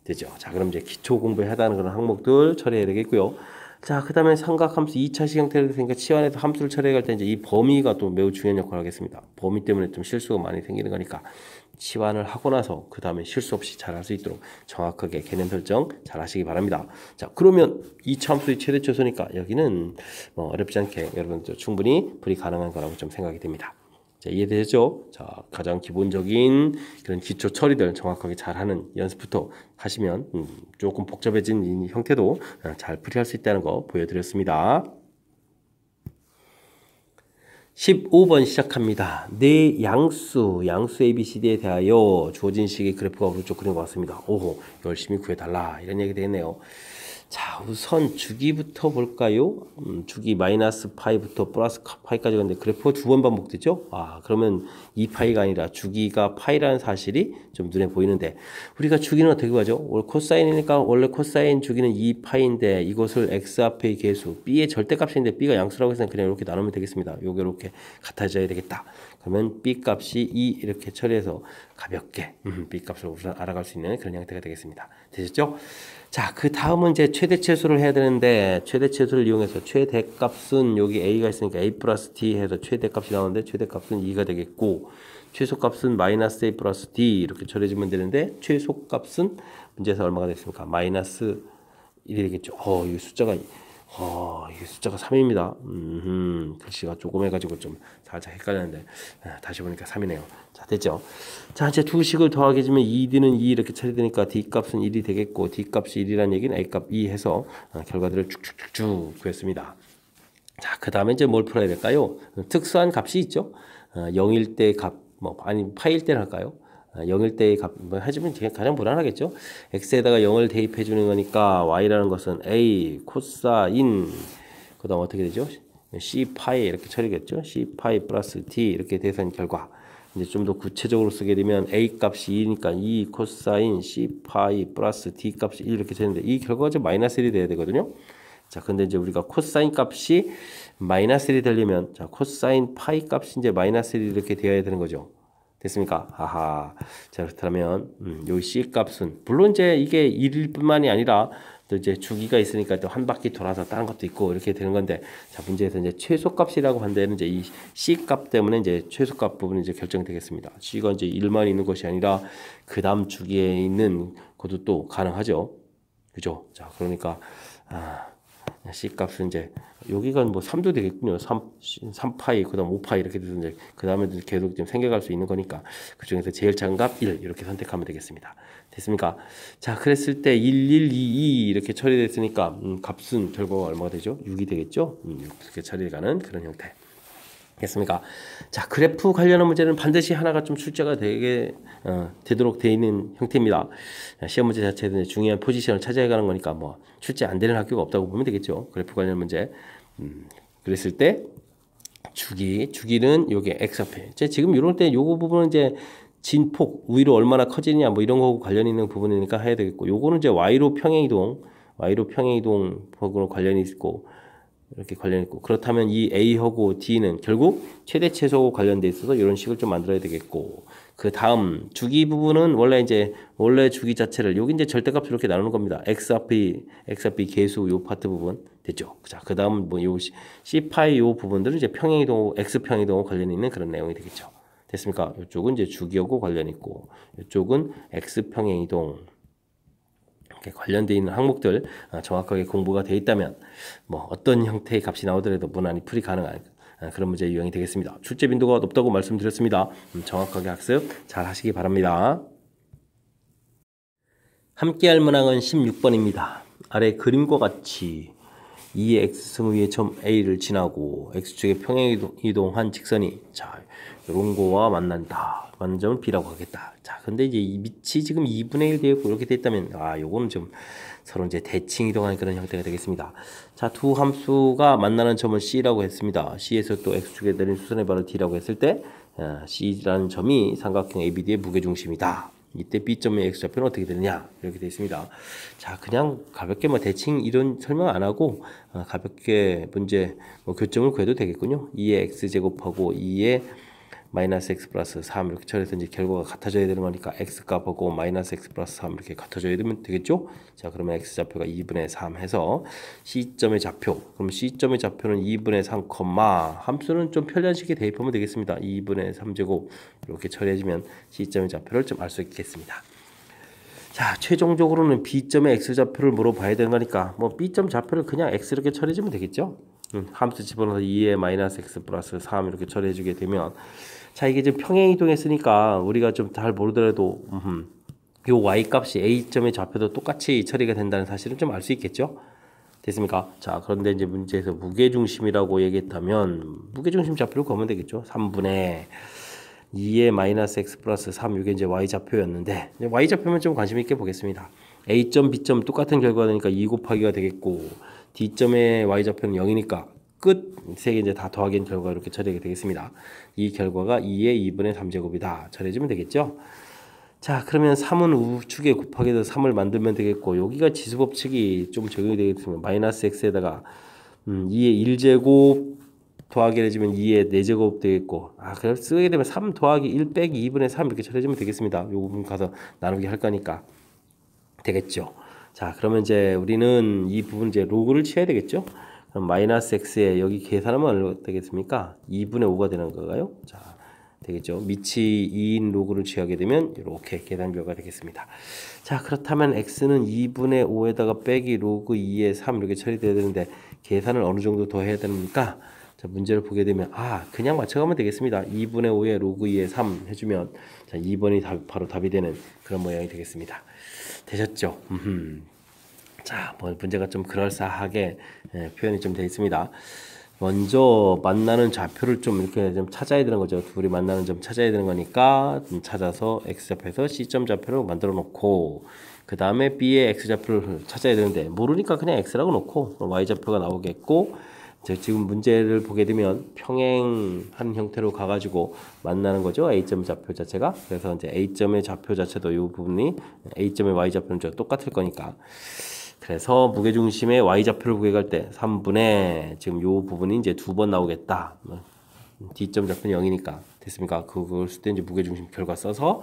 되죠. 자, 그럼 이제 기초 공부에 해당하는 그런 항목들 처리해야 되겠고요. 자, 그 다음에 삼각함수 2차식 형태로 됐으니까 치환해서 함수를 처리해 갈 때 이제 이 범위가 또 매우 중요한 역할을 하겠습니다. 범위 때문에 좀 실수가 많이 생기는 거니까 치환을 하고 나서 그 다음에 실수 없이 잘 할 수 있도록 정확하게 개념 설정 잘 하시기 바랍니다. 자, 그러면 2차 함수의 최대초수니까 여기는 어렵지 않게 여러분들 충분히 풀이 가능한 거라고 좀 생각이 됩니다. 자, 이해되셨죠? 자, 가장 기본적인 그런 기초 처리들 정확하게 잘하는 연습부터 하시면 조금 복잡해진 이 형태도 잘 풀이할 수 있다는 거 보여드렸습니다. 15번 시작합니다. 네 양수 ABCD에 대하여 주어진 식의 그래프가 오른쪽 그린 것 같습니다. 오호, 열심히 구해달라 이런 얘기 되겠네요. 자, 우선 주기부터 볼까요? 주기 마이너스 파이부터 플러스 파이까지 갔는데 그래프가 두 번 반복되죠? 그러면 2파이가 아니라 주기가 파이라는 사실이 좀 눈에 보이는데, 우리가 주기는 어떻게 구하죠? 코사인이니까 원래 코사인 주기는 2파이인데 이것을 x 앞의 계수 b의 절대값인데 b가 양수라고 해서 그냥 이렇게 나누면 되겠습니다. 요게 이렇게 같아져야 되겠다. 그러면 b 값이 2 이렇게 처리해서 가볍게 b 값을 우선 알아갈 수 있는 그런 형태가 되겠습니다. 되셨죠? 자, 그 다음은 이제 최대치수를 해야 되는데, 최대치수를 이용해서 최대값은 여기 a가 있으니까 a 플러스 d 해서 최대값이 나오는데 최대값은 2가 되겠고, 최소값은 마이너스 a 플러스 d 이렇게 처리해주면 되는데, 최소값은 문제에서 얼마가 됐습니까? 마이너스 1이 되겠죠. 이 숫자가 이게 숫자가 3입니다. 글씨가 조금 해가지고 좀 살짝 헷갈렸는데 다시 보니까 3이네요. 자, 됐죠? 자, 이제 두 식을 더하게 해주면 2D는 2 이렇게 처리되니까 D값은 1이 되겠고, D값이 1이라는 얘기는 A값 2 해서 결과들을 쭉쭉쭉쭉 구했습니다. 자, 그 다음에 이제 뭘 풀어야 될까요? 특수한 값이 있죠? 0일 때 값, 파일 때를 할까요? 0일 때의 값, 뭐 해주면 가장 무난하겠죠. x에다가 0을 대입해 주는 거니까 y라는 것은 a 코사인, 그 다음 어떻게 되죠? c 파이 이렇게 처리겠죠. c 파이 플러스 d 이렇게 대선 결과. 이제 좀 더 구체적으로 쓰게 되면 a 값이 2니까 2 코사인 c 파이 플러스 d 값이 1 이렇게 되는데, 이 결과가 좀 마이너스 1이 돼야 되거든요. 자, 근데 이제 우리가 코사인 값이 마이너스 1이 되려면, 자, 코사인 파이 값이 이제 마이너스 1이 이렇게 되어야 되는 거죠. 됐습니까? 아하. 자, 그렇다면, 요 C 값은, 물론 이제 이게 1일 뿐만이 아니라, 또 이제 주기가 있으니까 또 한 바퀴 돌아서 다른 것도 있고, 이렇게 되는 건데, 자, 문제에서 이제 최소값이라고 한 데는 이제 이 C 값 때문에 이제 최소값 부분이 이제 결정되겠습니다. C가 이제 1만 있는 것이 아니라, 그 다음 주기에 있는 것도 또 가능하죠. 그죠? 자, 그러니까, C 값은 이제 여기가 뭐 3도 되겠군요. 3파이, 그 다음 5파이 이렇게 돼서 이제 그 다음에 계속 좀 생겨갈 수 있는 거니까 그 중에서 제일 작은 값 1 이렇게 선택하면 되겠습니다. 됐습니까? 자, 그랬을 때 1, 1, 2, 2 이렇게 처리됐으니까 값은 결과가 얼마가 되죠? 6이 되겠죠? 이렇게 처리가는 그런 형태. 됐습니까? 자, 그래프 관련한 문제는 반드시 하나가 좀 출제가 되도록 되어 있는 형태입니다. 시험 문제 자체는 중요한 포지션을 차지해가는 거니까 뭐 출제 안 되는 학교가 없다고 보면 되겠죠. 그래프 관련 문제. 그랬을 때 주기는 요게 x좌표. 지금 이럴 때 요거 부분은 이제 진폭 위로 얼마나 커지느냐 뭐 이런 거하고 관련 있는 부분이니까 해야 되겠고, 요거는 이제 y로 평행이동하고 관련이 있고. 이렇게 관련 있고, 그렇다면 이 A하고 D는 결국 최대 최소하고 관련돼 있어서 이런 식을 좀 만들어야 되겠고, 그 다음 주기 부분은 원래 주기 자체를 여기 이제 절대값 이렇게 나누는 겁니다. x좌표 계수 요 파트 부분 됐죠. 자, 그 다음 뭐 요 C 파이 요 부분들은 이제 평행이동 x 평행이동하고 관련이 있는 그런 내용이 되겠죠. 됐습니까? 이쪽은 이제 주기하고 관련 있고, 이쪽은 x 평행이동 관련되어 있는 항목들 정확하게 공부가 되어 있다면 뭐 어떤 형태의 값이 나오더라도 무난히 풀이 가능한 그런 문제 유형이 되겠습니다. 출제 빈도가 높다고 말씀드렸습니다. 정확하게 학습 잘 하시기 바랍니다. 함께할 문항은 16번입니다. 아래 그림과 같이 2의 x승 위의 점 A를 지나고 x축의 평행이동한 직선이 자 이런 거와 만난다. 만난 점은 B라고 하겠다. 자, 근데 이제 이 밑이 지금 2분의 1 되어 있고 이렇게 됐다면 요거는 좀 서로 이제 대칭 이동하는 그런 형태가 되겠습니다. 자, 두 함수가 만나는 점을 C라고 했습니다. C에서 또 x축에 내린 수선의 발을 D라고 했을 때 C라는 점이 삼각형 ABD의 무게중심이다. 이때 B점의 x좌표는 어떻게 되느냐 이렇게 되어 있습니다. 자, 그냥 가볍게 뭐 대칭 이런 설명 안 하고 가볍게 문제 뭐 교점을 구해도 되겠군요. 2의 x제곱하고 2의 마이너스 x 플러스 3 이렇게 처리해서 이제 결과가 같아져야 되는 거니까 x값하고 마이너스 x 플러스 3 이렇게 같아져야 되면 되겠죠. 자, 그러면 x좌표가 2분의 3 해서 C점의 좌표, 그럼 C점의 좌표는 2분의 3, 함수는 좀 편리한 식에 대입하면 되겠습니다. 2분의 3제곱 이렇게 처리해주면 C점의 좌표를 좀 알 수 있겠습니다. 자, 최종적으로는 B점의 x좌표를 물어봐야 되는 거니까 뭐 B점 좌표를 그냥 x 이렇게 처리해주면 되겠죠. 함수 집어넣어서 2의 마이너스 x 플러스 3 이렇게 처리해주게 되면, 자, 이게 지금 평행이동했으니까 우리가 좀 잘 모르더라도 요 y 값이 A점의 좌표도 똑같이 처리가 된다는 사실은 좀 알 수 있겠죠. 됐습니까? 자, 그런데 이제 문제에서 무게중심이라고 얘기했다면 무게중심 좌표를 구하면 되겠죠. 3분의 2의 마이너스 x 플러스 3 이게 이제 y좌표였는데, y좌표면 좀 관심 있게 보겠습니다. A점, B점 똑같은 결과가 되니까 2 곱하기가 되겠고, D점의 y좌표는 0이니까 끝 세 개 이제 다 더하기는 결과 이렇게 처리하게 되겠습니다. 이 결과가 2의 2분의 3제곱이다. 처리해주면 되겠죠. 자, 그러면 3은 우측에 곱하기 해서 3을 만들면 되겠고, 여기가 지수법칙이 좀 적용이 되겠습니다. 마이너스 x에다가 2의 1제곱 더하기 해주면 2의 4제곱 되겠고, 그래서 쓰게 되면 3 더하기 1 빼기 2분의 3 이렇게 처리해주면 되겠습니다. 요 부분 가서 나누기 할 거니까 되겠죠. 자, 그러면 이제 우리는 이 부분 이제 로그를 취해야 되겠죠. 그럼 마이너스 x에 여기 계산하면 얼마 되겠습니까? 2분의 5가 되는 건가요? 자, 되겠죠. 밑이 2인 로그를 취하게 되면 이렇게 계산표가 되겠습니다. 자, 그렇다면 x는 2분의 5에다가 빼기 로그 2의 3 이렇게 처리돼야 되는데 계산을 어느 정도 더 해야 됩니까? 자, 문제를 보게 되면 그냥 맞춰가면 되겠습니다. 2분의 5에 로그 2의 3 해주면 자, 2번이 바로 답이 되는 그런 모양이 되겠습니다. 되셨죠? 자, 뭐 문제가 좀 그럴싸하게 표현이 좀 되어 있습니다. 먼저 만나는 좌표를 좀 이렇게 좀 찾아야 되는 거죠. 둘이 만나는 점 찾아야 되는 거니까 좀 찾아서 X좌표에서 C점 좌표를 만들어 놓고 그 다음에 B의 X좌표를 찾아야 되는데 모르니까 그냥 X라고 놓고 Y좌표가 나오겠고 지금 문제를 보게 되면 평행하는 형태로 가가지고 만나는 거죠. A점 좌표 자체가. 그래서 이제 A점의 좌표 자체도 이 부분이 A점의 Y좌표는 똑같을 거니까. 그래서 무게중심의 Y좌표를 구해갈 때 3분의 지금 이 부분이 이제 2번 나오겠다. D점 좌표는 0이니까. 됐습니까? 그걸 쓸 때 이제 무게중심 결과 써서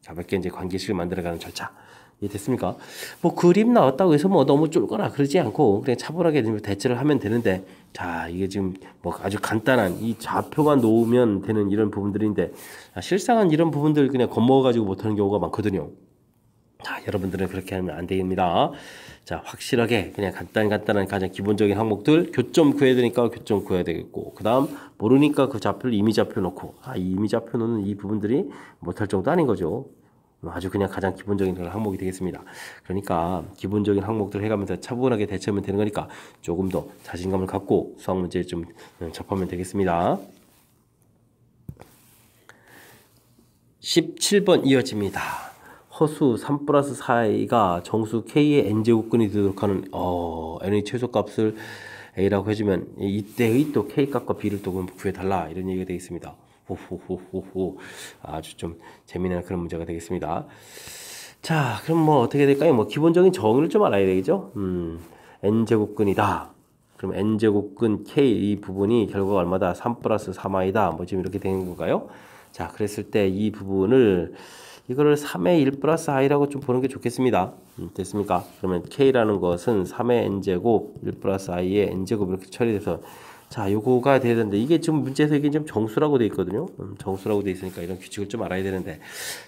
가볍게 이제 관계식을 만들어가는 절차. 됐습니까? 뭐 그림 나왔다고 해서 뭐 너무 쫄거나 그러지 않고 그냥 차분하게 대처를 하면 되는데 자 이게 지금 뭐 아주 간단한 이 좌표만 놓으면 되는 이런 부분들인데 실상은 이런 부분들 그냥 겁먹어가지고 못하는 경우가 많거든요. 자 여러분들은 그렇게 하면 안 됩니다. 자 확실하게 그냥 간단한 가장 기본적인 항목들 교점 구해야 되니까 교점 구해야 되겠고 그 다음 모르니까 그 좌표를 임의좌표 놓고 이 임의좌표 놓는 이 부분들이 못할 정도 아닌 거죠. 아주 그냥 가장 기본적인 항목이 되겠습니다. 그러니까 기본적인 항목들을 해가면서 차분하게 대처하면 되는 거니까 조금 더 자신감을 갖고 수학 문제에 좀 접하면 되겠습니다. 17번 이어집니다. 허수 3 플러스 4a가 정수 k의 n제곱근이 되도록 하는 n의 최소값을 a라고 해주면 이때의 또 k값과 b를 또 구해달라 이런 얘기가 되겠습니다. 호호호호호 아주 좀 재미난 그런 문제가 되겠습니다. 자 그럼 뭐 어떻게 될까요? 뭐 기본적인 정의를 좀 알아야 되겠죠. n제곱근이다. 그럼 n제곱근 k 이 부분이 결과가 얼마다? 3 플러스 3i다. 뭐 지금 이렇게 되는 건가요? 자 그랬을 때 이 부분을 이거를 3의 1 플러스 i라고 좀 보는 게 좋겠습니다. 됐습니까? 그러면 k라는 것은 3의 n제곱 1 플러스 i의 n제곱 이렇게 처리돼서 자, 요거가 돼야 되는데 이게 지금 문제에서 이게 좀 정수라고 돼 있거든요. 정수라고 돼 있으니까 이런 규칙을 좀 알아야 되는데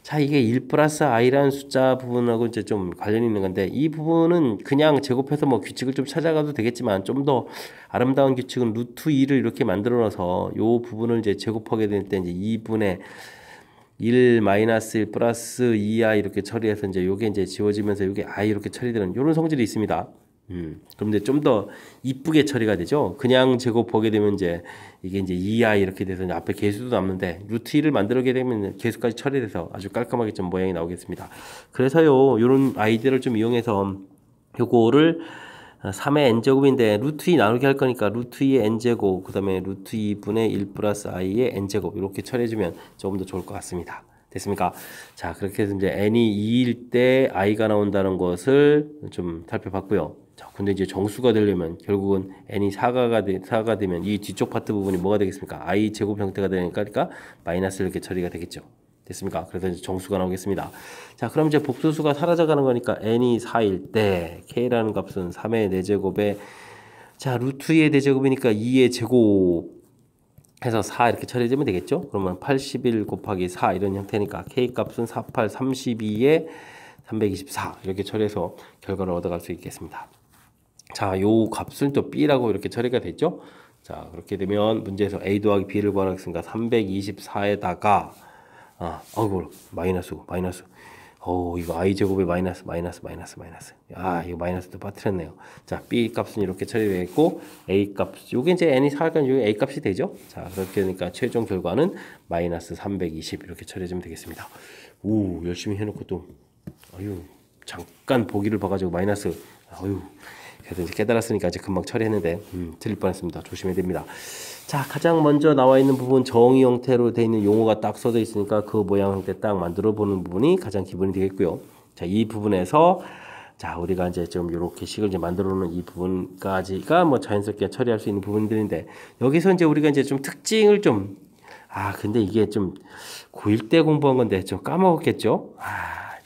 자, 이게 1 플러스 i라는 숫자 부분하고 이제 좀 관련이 있는 건데 이 부분은 그냥 제곱해서 뭐 규칙을 좀 찾아가도 되겠지만 좀 더 아름다운 규칙은 루트 2를 이렇게 만들어 놔서 요 부분을 이제 제곱하게 될 때 이제 2분의 1 마이너스 1 플러스 2i 이렇게 처리해서 이제 요게 이제 지워지면서 요게 i 이렇게 처리되는 요런 성질이 있습니다. 그럼 이제 좀 더 이쁘게 처리가 되죠. 그냥 제곱하게 되면 이제 이게 이제 2i 이렇게 돼서 이제 앞에 개수도 남는데 루트 2를 만들게 되면 개수까지 처리돼서 아주 깔끔하게 좀 모양이 나오겠습니다. 그래서요, 요런 아이디어를 좀 이용해서 요거를 3의 n제곱인데 루트 2 나누게 할 거니까 루트 2의 n제곱 그 다음에 루트 2분의 1 플러스 i의 n제곱 이렇게 처리해주면 조금 더 좋을 것 같습니다. 됐습니까? 자 그렇게 해서 이제 n이 2일 때 i가 나온다는 것을 좀 살펴봤고요. 자 근데 이제 정수가 되려면 결국은 n이 4가 되면 이 뒤쪽 파트 부분이 뭐가 되겠습니까? i 제곱 형태가 되니까 그러니까 마이너스 이렇게 처리가 되겠죠. 됐습니까? 그래서 이제 정수가 나오겠습니다. 자, 그럼 이제 복소수가 사라져가는 거니까 n이 4일 때 k라는 값은 3의 4제곱에 자 루트 2의 4제곱이니까 2의 제곱 해서 4 이렇게 처리해주면 되겠죠? 그러면 81 곱하기 4 이런 형태니까 k 값은 48, 32에 324 이렇게 처리해서 결과를 얻어갈 수 있겠습니다. 자, 요 값은 또 b라고 이렇게 처리가 됐죠? 자, 그렇게 되면 문제에서 a 더하기 b를 구하겠습니다. 324에다가 아이고 마이너스 이거 i 제곱에 마이너스 이거 마이너스도 빠뜨렸네요. 자 b 값은 이렇게 처리되겠고 a 값 요게 이제 n이 4니까 요게 a 값이 되죠. 자 그렇게 되니까 최종 결과는 마이너스 320 이렇게 처리해주면 되겠습니다. 오 열심히 해놓고 또 잠깐 보기를 봐가지고 마이너스 그래서 이제 깨달았으니까 이제 금방 처리했는데 틀릴 뻔했습니다. 조심해야 됩니다. 자 가장 먼저 나와 있는 부분 정의 형태로 되어 있는 용어가 딱 써져 있으니까 그 모양 형태 딱 만들어 보는 부분이 가장 기본이 되겠고요. 자 이 부분에서 자 우리가 이제 좀 이렇게 식을 이제 만들어 놓는 이 부분까지가 뭐 자연스럽게 처리할 수 있는 부분들인데 여기서 이제 우리가 이제 좀 특징을 좀 근데 이게 좀 고1 때 공부한 건데 좀 까먹었겠죠.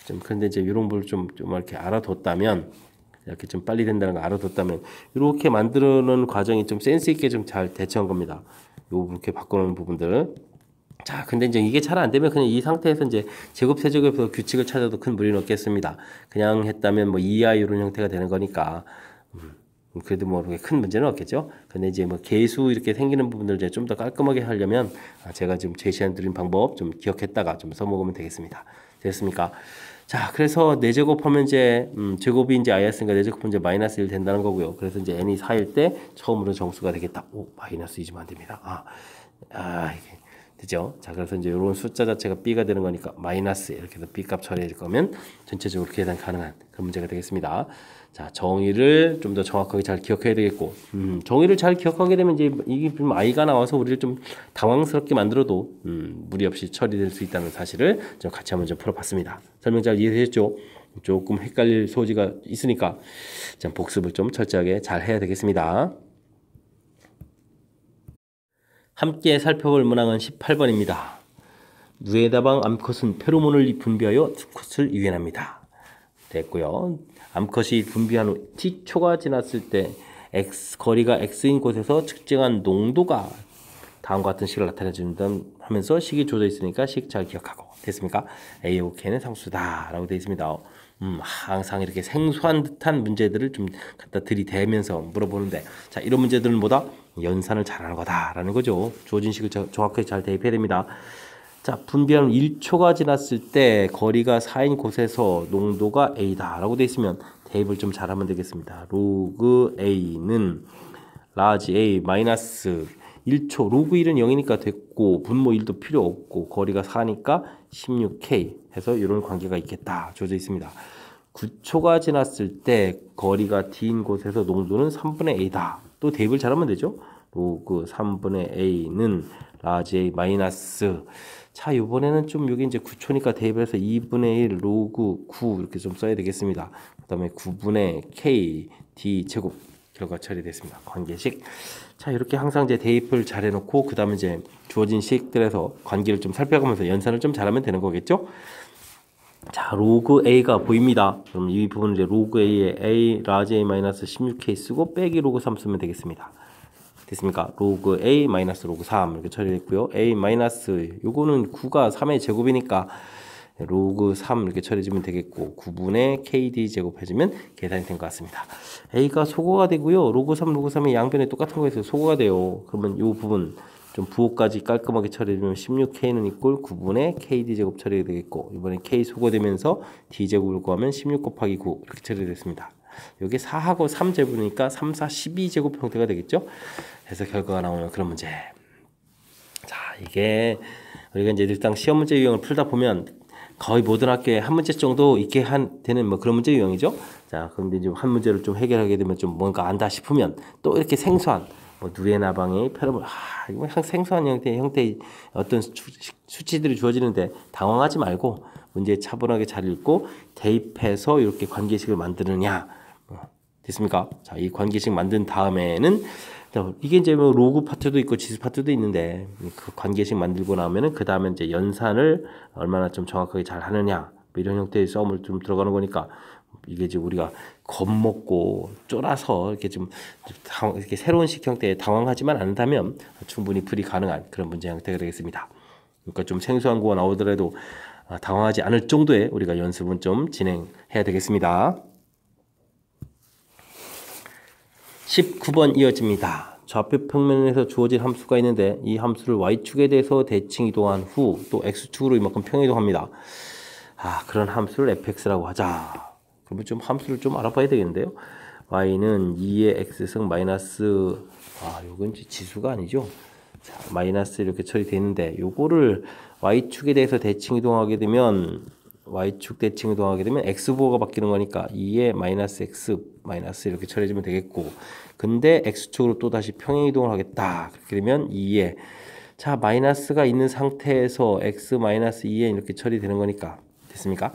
좀 근데 이제 이런 걸 좀 이렇게 알아뒀다면 이렇게 좀 빨리 된다는 걸 알아뒀다면 이렇게 만들어놓은 과정이 좀 센스 있게 좀 잘 대처한 겁니다. 요렇게 바꿔놓은 부분들. 자, 근데 이제 이게 잘 안 되면 그냥 이 상태에서 이제 제곱 세제곱에서 규칙을 찾아도 큰 무리는 없겠습니다. 그냥 했다면 뭐 2i 이런 형태가 되는 거니까 그래도 뭐 그렇게 큰 문제는 없겠죠. 근데 이제 뭐 계수 이렇게 생기는 부분들 이제 좀 더 깔끔하게 하려면 제가 지금 제시해 드린 방법 좀 기억했다가 좀 써먹으면 되겠습니다. 됐습니까? 자, 그래서 4제곱하면 이제 제곱이 이제 i였으니까 4제곱하면 이제 마이너스 1 된다는 거고요. 그래서 이제 n이 4일 때 처음으로 정수가 되겠다. 오, 마이너스 2지면 안 됩니다. 이게 되죠? 자, 그래서 이제 이런 숫자 자체가 b가 되는 거니까 마이너스 이렇게 해서 b 값 처리해 줄 거면 전체적으로 계산 가능한 그런 문제가 되겠습니다. 자, 정의를 좀 더 정확하게 잘 기억해야 되겠고, 정의를 잘 기억하게 되면 이제 이게 좀 i가 나와서 우리를 좀 당황스럽게 만들어도 무리 없이 처리될 수 있다는 사실을 좀 같이 한번 좀 풀어봤습니다. 설명 잘 이해되셨죠? 조금 헷갈릴 소지가 있으니까 좀 복습을 좀 철저하게 잘 해야 되겠습니다. 함께 살펴볼 문항은 18번입니다. 누에다방 암컷은 페로몬을 분비하여 수컷을 유인합니다. 됐고요. 암컷이 분비한 후 t초가 지났을 때 거리가 x인 곳에서 측정한 농도가 다음과 같은 식을 나타내준다 하면서 식이 주어져 있으니까 식 잘 기억하고 됐습니까? A하고 K는 상수다 라고 되어 있습니다. 항상 이렇게 생소한 듯한 문제들을 좀 갖다 들이대면서 물어보는데, 자, 이런 문제들은 뭐다? 연산을 잘하는 거다라는 거죠. 주어진 식을 정확하게 잘 대입해야 됩니다. 자, 분비한 1초가 지났을 때 거리가 4인 곳에서 농도가 A다 라고 되어 있으면 대입을 좀 잘하면 되겠습니다. 로그 A는 라지 A 마이너스 1초, 로그 1은 0이니까 됐고 분모 1도 필요 없고 거리가 4니까 16K 해서 이런 관계가 있겠다 주어져 있습니다. 9초가 지났을 때 거리가 D인 곳에서 농도는 3분의 A다. 또 대입을 잘하면 되죠. 로그 3분의 A는 라지 A 마이너스, 자, 이번에는 좀 여기 이제 9초니까 대입해서 2분의 1 로그 9 이렇게 좀 써야 되겠습니다. 그 다음에 9분의 K D 제곱 결과 처리됐습니다. 관계식. 자, 이렇게 항상 이제 대입을 잘 해놓고 그 다음에 이제 주어진 식들에서 관계를 좀 살펴가면서 연산을 좀 잘하면 되는 거겠죠. 자, 로그 A가 보입니다. 그럼 이 부분을 이제 로그 A에 A 라지 A 마이너스 16K 쓰고 빼기 로그 3 쓰면 되겠습니다. 됐습니까? 로그 A 마이너스 로그 3 이렇게 처리됐고요. A 마이너스 요거는 9가 3의 제곱이니까 로그 3 이렇게 처리해주면 되겠고 9분의 KD 제곱 해주면 계산이 된 것 같습니다. A가 소거가 되고요. 로그 3, 로그 3의 양변에 똑같은 거에서 소거가 돼요. 그러면 이 부분 좀 부호까지 깔끔하게 처리해주면 16K는 이꼴 9분의 KD 제곱 처리가 되겠고 이번에 K 소거되면서 D 제곱을 구하면 16 곱하기 9 이렇게 처리됐습니다. 여기 4하고 3 제곱이니까 3, 4, 12 제곱 형태가 되겠죠. 그래서 결과가 나오는 그런 문제. 자, 이게 우리가 이제 일단 시험 문제 유형을 풀다 보면 거의 모든 학교에 한 문제 정도 있게 되는 뭐 그런 문제 유형이죠. 자, 그런데 이제 한 문제를 좀 해결하게 되면 좀 뭔가 안다 싶으면 또 이렇게 생소한 뭐 누에나방의 페로몬, 이거 생소한 형태의 어떤 수치들이 주어지는데 당황하지 말고 문제 차분하게 잘 읽고 대입해서 이렇게 관계식을 만드느냐. 됐습니까? 자, 이 관계식 만든 다음에는 이게 이제 뭐 로그 파트도 있고 지수 파트도 있는데 그 관계식 만들고 나면은 그 다음에 이제 연산을 얼마나 좀 정확하게 잘 하느냐 뭐 이런 형태의 싸움을 좀 들어가는 거니까 이게 이제 우리가 겁먹고 쫄아서 이렇게 좀 이렇게 새로운 식 형태에 당황하지만 않는다면 충분히 풀이 가능한 그런 문제 형태가 되겠습니다. 그러니까 좀 생소한 거가 나오더라도 당황하지 않을 정도의 우리가 연습은 좀 진행해야 되겠습니다. 19번 이어집니다. 좌표 평면에서 주어진 함수가 있는데 이 함수를 y축에 대해서 대칭 이동한 후 또 x축으로 이만큼 평이동합니다. 그런 함수를 fx라고 하자. 그러면 좀 함수를 좀 알아봐야 되겠는데요. y는 2의 x승 마이너스, 요건 지수가 아니죠. 자, 마이너스 이렇게 처리되어 있는데 요거를 y축에 대해서 대칭 이동하게 되면 y축 대칭 이동하게 되면 x부호가 바뀌는 거니까 2의 마이너스 x 마이너스 이렇게 처리해주면 되겠고, 근데 x축으로 또 다시 평행 이동을 하겠다. 그렇게 되면 2의, 자, 마이너스가 있는 상태에서 x 마이너스 2에 이렇게 처리되는 거니까 됐습니까?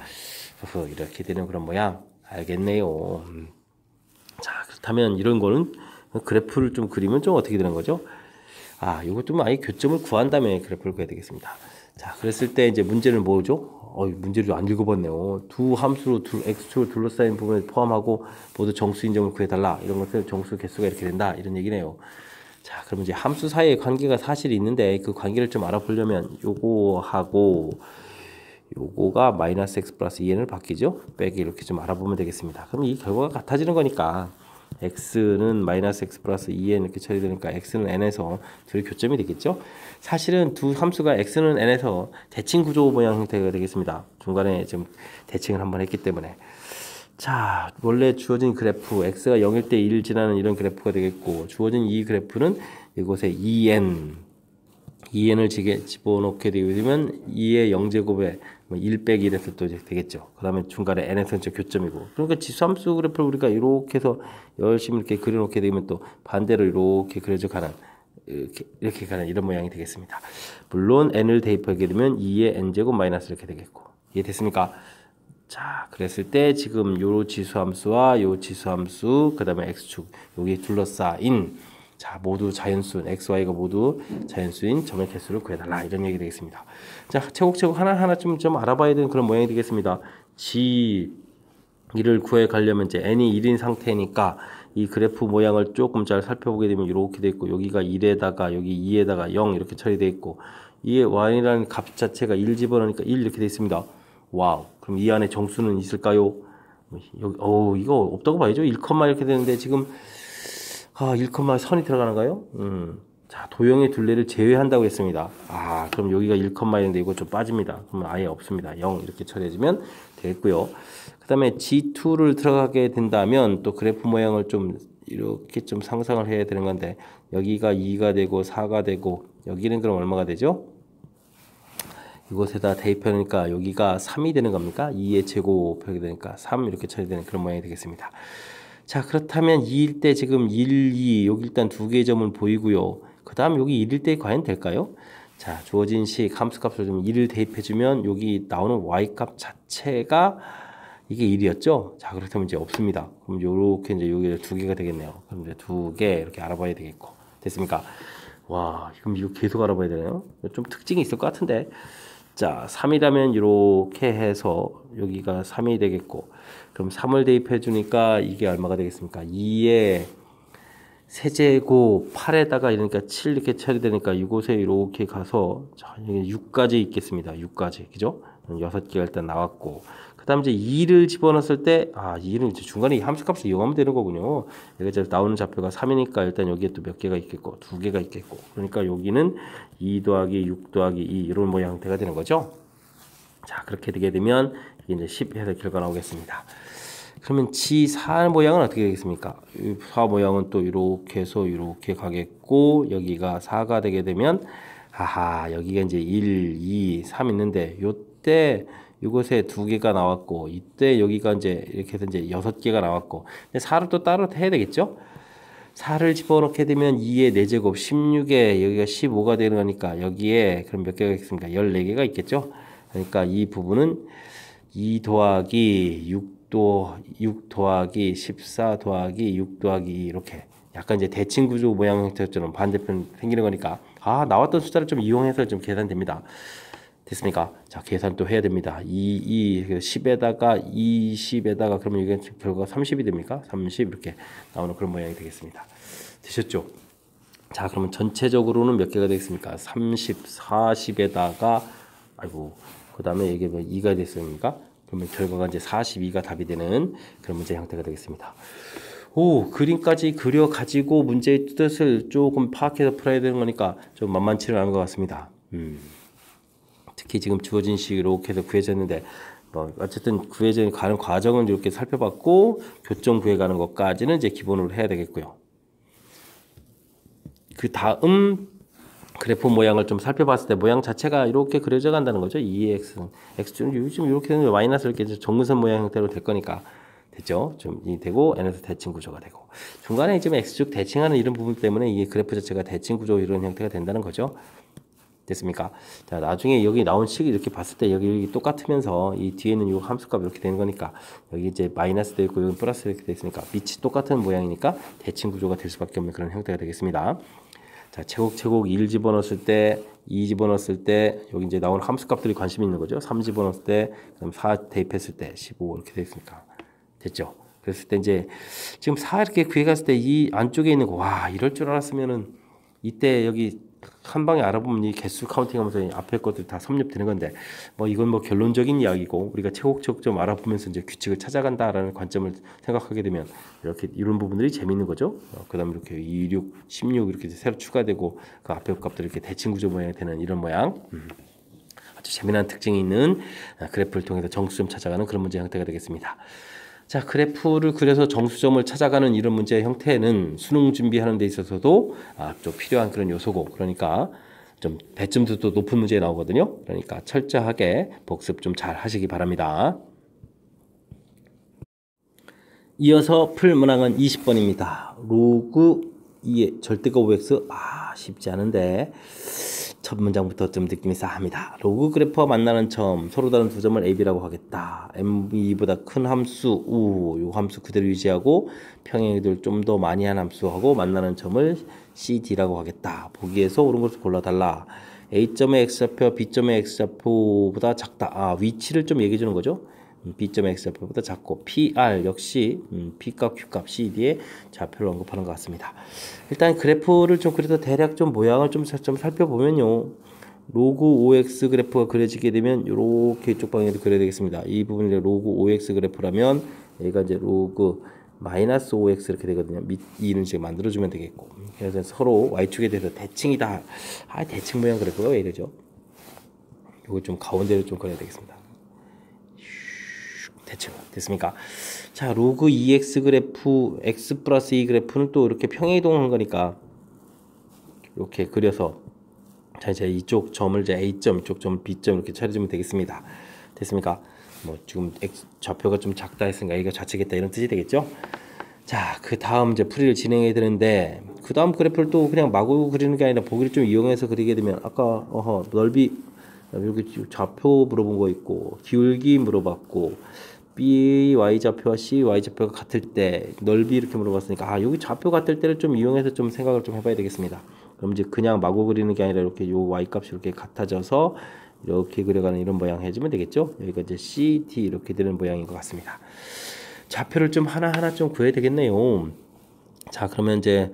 이렇게 되는 그런 모양 알겠네요. 자, 그렇다면 이런 거는 그래프를 좀 그리면 좀 어떻게 되는 거죠? 이것 좀 아예 교점을 구한 다음에 그래프를 그려야 되겠습니다. 자, 그랬을 때 이제 문제는 뭐죠? 문제를 안 읽어봤네요. 두 함수로 x축을 둘러싸인 부분을 포함하고 모두 정수 인정을 구해달라. 이런 것들 정수 개수가 이렇게 된다. 이런 얘기네요. 자, 그럼 이제 함수 사이에 관계가 사실 있는데 그 관계를 좀 알아보려면 요거하고 요거가 마이너스 x 플러스 2n을 바뀌죠? 빼기 이렇게 좀 알아보면 되겠습니다. 그럼 이 결과가 같아지는 거니까 x는 마이너스 x 플러스 2n 이렇게 처리되니까 x는 n에서 둘이 교점이 되겠죠. 사실은 두 함수가 x는 n에서 대칭 구조 모양 형태가 되겠습니다. 중간에 지금 대칭을 한번 했기 때문에. 자, 원래 주어진 그래프 x가 0일 때 1 지나는 이런 그래프가 되겠고, 주어진 이 그래프는 이곳에 2n을 집어넣게 되면 2의 0제곱에 1 빼기 1에서 또 되겠죠. 그 다음에 중간에 n에서는 교점이고. 그러니까 지수함수 그래프를 우리가 이렇게 해서 열심히 이렇게 그려놓게 되면 또 반대로 이렇게 그려져 가는, 이렇게 가는 이런 모양이 되겠습니다. 물론 n을 대입하게 되면 2의 n제곱 마이너스 이렇게 되겠고. 이해됐습니까? 자, 그랬을 때 지금 요 지수함수와 요 지수함수, 그 다음에 x축, 여기 둘러싸인, 자, 모두 자연수인, x, y가 모두 자연수인 점의 개수를 구해달라. 이런 얘기 되겠습니다. 자, 차곡차곡 하나하나 좀 알아봐야 되는 그런 모양이 되겠습니다. G1을 구해 가려면 이제 n이 1인 상태니까 이 그래프 모양을 조금 잘 살펴보게 되면 이렇게 돼 있고, 여기가 1에다가 여기 2에다가 0 이렇게 처리되어 있고, 이에 y라는 값 자체가 1 집어넣으니까 1 이렇게 돼 있습니다. 와우. 그럼 이 안에 정수는 있을까요? 여기, 이거 없다고 봐야죠. 1, 이렇게 되는데 지금 1, 선이 들어가는가요? 자, 도형의 둘레를 제외한다고 했습니다. 그럼 여기가 1,1인데 이거 좀 빠집니다. 그러면 아예 없습니다. 0 이렇게 처리해주면 되겠고요. 그 다음에 G2를 들어가게 된다면 또 그래프 모양을 좀 이렇게 좀 상상을 해야 되는 건데, 여기가 2가 되고 4가 되고, 여기는 그럼 얼마가 되죠? 이곳에다 대입하니까 여기가 3이 되는 겁니까? 2의 제곱하게 되니까 3 이렇게 처리되는 그런 모양이 되겠습니다. 자, 그렇다면 2일 때 지금 1, 2 여기 일단 두 개의 점은 보이고요. 그 다음 여기 1일 때 과연 될까요? 자, 주어진 식 함수값을 좀 1을 대입해주면 여기 나오는 y값 자체가 이게 1이었죠? 자, 그렇다면 이제 없습니다. 그럼 요렇게 이제 여기 두 개가 되겠네요. 그럼 이제 두 개 이렇게 알아봐야 되겠고. 됐습니까? 와, 그럼 이거 계속 알아봐야 되나요? 좀 특징이 있을 것 같은데. 자, 3이라면 이렇게 해서 여기가 3이 되겠고, 그럼 3을 대입해 주니까 이게 얼마가 되겠습니까? 2의 세제곱 8에다가 이러니까 7 이렇게 처리되니까 이곳에 이렇게 가서, 자, 여기 6까지 있겠습니다. 6까지. 그죠? 6개가 일단 나왔고, 그 다음 이제 2를 집어넣었을 때, 2는 이제 중간에 이 함수값을 이용하면 되는 거군요. 여기 나오는 좌표가 3이니까 일단 여기에 또 몇 개가 있겠고, 두 개가 있겠고, 그러니까 여기는 2 더하기 6 더하기 2 이런 모양 형태가 되는 거죠. 자, 그렇게 되게 되면 이게 이제 10 해서 결과 나오겠습니다. 그러면 G4 모양은 어떻게 되겠습니까? 4 모양은 또 이렇게 해서 이렇게 가겠고, 여기가 4가 되게 되면, 여기가 이제 1, 2, 3 있는데, 요때 이곳에 두 개가 나왔고, 이때 여기가 이제 이렇게 해서 이제 6개가 나왔고, 근데 4를 또 따로 해야 되겠죠? 4를 집어넣게 되면 2의 4제곱 16에 여기가 15가 되는 거니까 여기에 그럼 몇 개가 있습니까? 14개가 있겠죠? 그러니까 이 부분은 2 더하기 6 더하기 14 더하기 6 더하기 2 이렇게 약간 이제 대칭 구조 모양 형태처럼 반대편 생기는 거니까 나왔던 숫자를 좀 이용해서 좀 계산됩니다. 됐습니까? 자, 계산 또 해야 됩니다. 10에다가 20에다가 그러면 이게 결과가 30이 됩니까? 30 이렇게 나오는 그런 모양이 되겠습니다. 되셨죠? 자, 그러면 전체적으로는 몇 개가 되겠습니까? 30, 40에다가 그 다음에 이게 뭐 2가 됐습니까? 그러면 결과가 이제 42가 답이 되는 그런 문제 형태가 되겠습니다. 그림까지 그려가지고 문제의 뜻을 조금 파악해서 풀어야 되는 거니까 좀 만만치는 않은 것 같습니다. 특히 지금 주어진 식으로 이렇게 해서 구해졌는데, 어쨌든 구해져 가는 과정은 이렇게 살펴봤고, 교점 구해가는 것까지는 이제 기본으로 해야 되겠고요. 그 다음 그래프 모양을 좀 살펴봤을 때 모양 자체가 이렇게 그려져 간다는 거죠. 2x는 x는 요즘 이렇게 되면 마이너스 이렇게 정근선 모양 형태로 될 거니까 됐죠. 좀 이 되고 n에서 대칭 구조가 되고, 중간에 지금 x축 대칭하는 이런 부분 때문에 이 그래프 자체가 대칭 구조 이런 형태가 된다는 거죠. 됐습니까? 자, 나중에 여기 나온 식을 이렇게 봤을 때 여기 똑같으면서 이 뒤에는 이 함수값 이렇게 되는 거니까 여기 이제 마이너스 되어 있고 여기 플러스 이렇게 되어 있으니까 밑이 똑같은 모양이니까 대칭 구조가 될 수밖에 없는 그런 형태가 되겠습니다. 자, 제곱 1 집어넣었을 때, 2 집어넣었을 때 여기 이제 나오는 함수값들이 관심이 있는 거죠. 3 집어넣었을 때, 그다음 4 대입했을 때 15 이렇게 되어 있으니까 됐죠. 그랬을 때 이제 지금 4 이렇게 구해갔을 때 이 안쪽에 있는 거, 이럴 줄 알았으면은 이때 여기 한 방에 알아보면 이 개수 카운팅하면서 앞에 것들 다 섭렵되는 건데 뭐 이건 뭐 결론적인 이야기고 우리가 최고적 좀 알아보면서 이제 규칙을 찾아간다라는 관점을 생각하게 되면 이렇게 이런 부분들이 재밌는 거죠. 그다음에 이렇게 26, 16 이렇게 새로 추가되고 그 앞에 값들 이렇게 대칭 구조 모양이 되는 이런 모양. 아주 재미난 특징이 있는 그래프를 통해서 정수점 찾아가는 그런 문제 형태가 되겠습니다. 자, 그래프를 그려서 정수점을 찾아가는 이런 문제의 형태는 수능 준비하는 데 있어서도 좀 필요한 그런 요소고, 그러니까 좀 배점도 또 높은 문제 나오거든요. 그러니까 철저하게 복습 좀 잘 하시기 바랍니다. 이어서 풀 문항은 20번입니다. 로그 2의 절대값 5x 쉽지 않은데 첫 문장부터 좀 느낌이 싸합니다. 로그 그래프와 만나는 점, 서로 다른 두 점을 AB라고 하겠다. M2보다 큰 함수 U, 요 함수 그대로 유지하고 평행이동을 좀 더 많이 한 함수하고 만나는 점을 CD라고 하겠다. 보기에서 옳은 것을 골라달라. A점의 X좌표와 B점의 X좌표보다 작다. 위치를 좀 얘기해 주는 거죠. B점의 X좌표보다 작고 PR 역시 P값, Q값, CD의 좌표를 언급하는 것 같습니다. 일단 그래프를 좀 그래도 대략 좀 모양을 좀 살펴보면요. 로그 5x 그래프가 그려지게 되면 이렇게 이쪽 방향으로 그려야 되겠습니다. 이 부분이 로그 5x 그래프라면 얘가 이제 로그 마이너스 5x 이렇게 되거든요. 밑 2는 지금 만들어주면 되겠고, 그래서 서로 y축에 대해서 대칭이다. 대칭 모양 그래프가 왜 이러죠? 이거 좀 가운데로 좀 그려야 되겠습니다. 대칭 됐습니까? 자, 로그 2x 그래프, x 플러스 2 그래프는 또 이렇게 평행이동한 거니까 이렇게 그려서 자, 이제 이쪽 점을 이제 A점, 이쪽 점을 B점 이렇게 차려주면 되겠습니다. 됐습니까? 뭐 지금 좌표가 좀 작다 했으니까 A가 좌측이겠다 이런 뜻이 되겠죠? 자, 그 다음 이제 풀이를 진행해야 되는데 그 다음 그래프를 또 그냥 마구 그리는 게 아니라 보기를 좀 이용해서 그리게 되면 아까 넓이 여기 좌표 물어본 거 있고 기울기 물어봤고 B y좌표와 C y좌표가 같을 때 넓이 이렇게 물어봤으니까 여기 좌표 같을 때를 좀 이용해서 좀 생각을 좀 해봐야 되겠습니다. 그럼 이제 그냥 마구 그리는 게 아니라 이렇게 요 y값이 이렇게 같아져서 이렇게 그려가는 이런 모양 해주면 되겠죠. 여기가 이제 CT 이렇게 되는 모양인 것 같습니다. 좌표를 좀 하나하나 좀 구해야 되겠네요. 자, 그러면 이제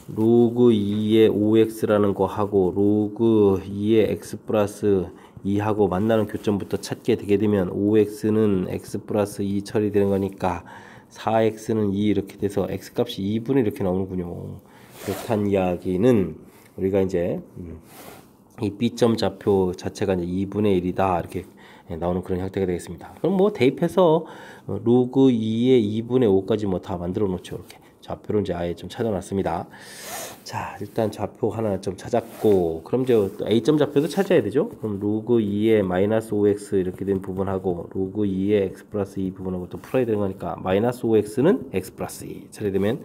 로그 2의 5x라는 거 하고 로그 2의 x 플러스 2하고 만나는 교점부터 찾게 되게 되면 5x는 x 플러스 2 처리되는 거니까 4x는 2 이렇게 돼서 x값이 2분의 이렇게 나오는군요. 그렇단 이야기는 우리가 이제 이 B점 좌표 자체가 이제 2분의 1이다 이렇게 나오는 그런 형태가 되겠습니다. 그럼 뭐 대입해서 로그 2의 2분의 5까지 뭐 다 만들어 놓죠. 이렇게 좌표를 이제 아예 좀 찾아놨습니다. 자, 일단 좌표 하나 좀 찾았고, 그럼 이제 A점 좌표도 찾아야 되죠. 그럼 로그 2의 마이너스 5x 이렇게 된 부분하고 로그 2의 x 플러스 2 부분하고 또 풀어야 되는 거니까 마이너스 5x는 x 플러스 2 처리되면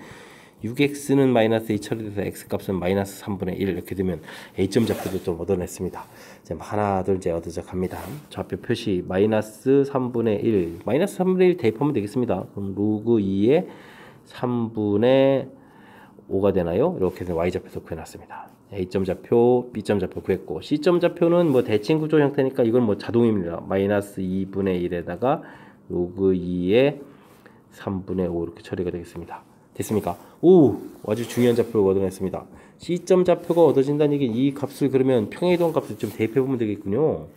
6x는 마이너스 2 처리돼서 x값은 마이너스 3분의 1 이렇게 되면 A점 좌표도 좀 얻어냈습니다. 이제 하나 둘 이제 얻어져 갑니다. 좌표 표시 마이너스 3분의 1 마이너스 3분의 1 대입하면 되겠습니다. 그럼 로그 2의 3분의 5가 되나요? 이렇게 해서 y좌표도 구해놨습니다. A점 좌표, B점 좌표 구했고 C점 좌표는 뭐 대칭 구조 형태니까 이건 뭐 자동입니다. 마이너스 2분의 1에다가 로그 2의 3분의 5 이렇게 처리가 되겠습니다. 됐습니까? 아주 중요한 좌표를 얻어냈습니다. C점 좌표가 얻어진다는 얘기, 이 값을 그러면 평행이동 값을 좀 대입해보면 되겠군요.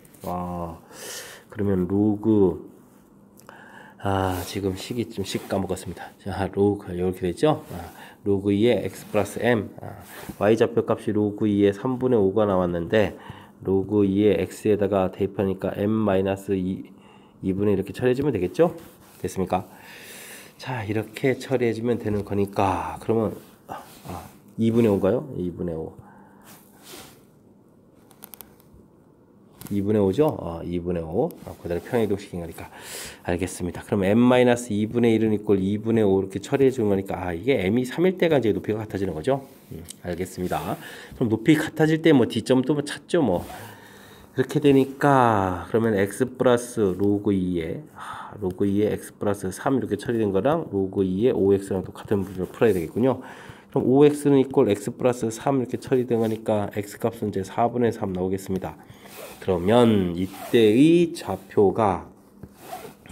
그러면 로그 지금 식이 좀 까먹었습니다. 자, 로그 이렇게 되죠. 로그 2의 x 플러스 m y좌표 값이 로그 2의 3분의 5가 나왔는데 로그 2의 x에다가 대입하니까 m 마이너스 2분의 이렇게 처리해주면 되겠죠. 됐습니까? 자, 이렇게 처리해주면 되는 거니까 그러면 2분의 5인가요? 2분의 5 2분의 5죠? 2분의 5 그대로 평행이동시킨 거니까 알겠습니다. 그럼 m-2분의 1은 이꼴 2분의 5 이렇게 처리해 준 거니까 이게 m이 3일 때가 이제 높이가 같아지는 거죠? 알겠습니다. 그럼 높이 같아질 때 뭐 d점도 뭐 찾죠 뭐. 그렇게 되니까 그러면 x 플러스 로그 2에 x 플러스 3 이렇게 처리된 거랑 로그 2의 5x랑 똑같은 부분을 풀어야 되겠군요. 그럼 5x는 이꼴 x 플러스 3 이렇게 처리된 거니까 x 값은 이제 4분의 3 나오겠습니다. 그러면 이때의 좌표가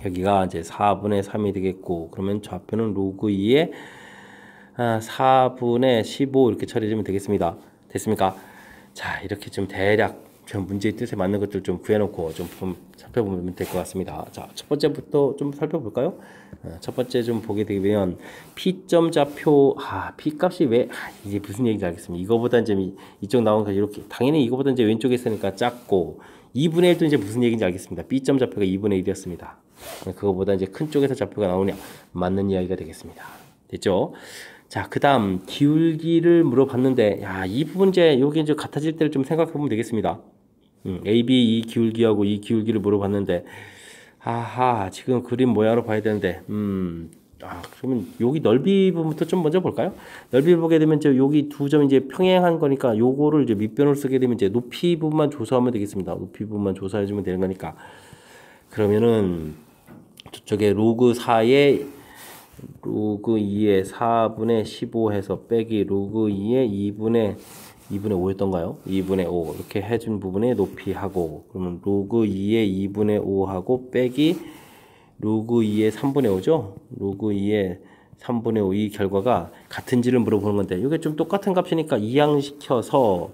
여기가 이제 4분의 3이 되겠고, 그러면 좌표는 로그 2의 4분의 15 이렇게 처리해주면 되겠습니다. 됐습니까? 자, 이렇게 좀 대략 좀 문제의 뜻에 맞는 것들 좀 구해놓고 좀 살펴보면 될 것 같습니다. 자, 첫 번째부터 좀 살펴볼까요? 첫 번째 좀 보게 되면 P점 좌표, P 값이 왜, 이게 무슨 얘기인지 알겠습니다. 이거보다 이제 이쪽 나온 거 이렇게, 당연히 이거보다 이제 왼쪽에 있으니까 작고, 2분의 1도 이제 무슨 얘기인지 알겠습니다. B점 좌표가 2분의 1이었습니다. 그거보다 이제 큰 쪽에서 좌표가 나오냐, 맞는 이야기가 되겠습니다. 됐죠? 자, 그 다음 기울기를 물어봤는데, 이 부분 이제 여기 이제 같아질 때를 좀 생각해 보면 되겠습니다. A, B 이 기울기하고 이 기울기를 물어봤는데, 지금 그림 모양으로 봐야 되는데, 그러면 여기 넓이 부분부터 좀 먼저 볼까요? 넓이를 보게 되면 이제 여기 두 점 이제 평행한 거니까 요거를 이제 밑변으로 쓰게 되면 이제 높이 부분만 조사하면 되겠습니다. 높이 부분만 조사해 주면 되는 거니까. 그러면은 저쪽에 로그 4에 로그 2의 4분의 15 해서 빼기 로그 2의 2분의 5였던가요? 2분의 5 이렇게 해준 부분에 높이 하고, 그러면 로그 2의 2분의 5 하고 빼기 로그 2의 3분의 5죠? 로그 2의 3분의 5 이 결과가 같은지를 물어보는 건데, 이게 좀 똑같은 값이니까 이항시켜서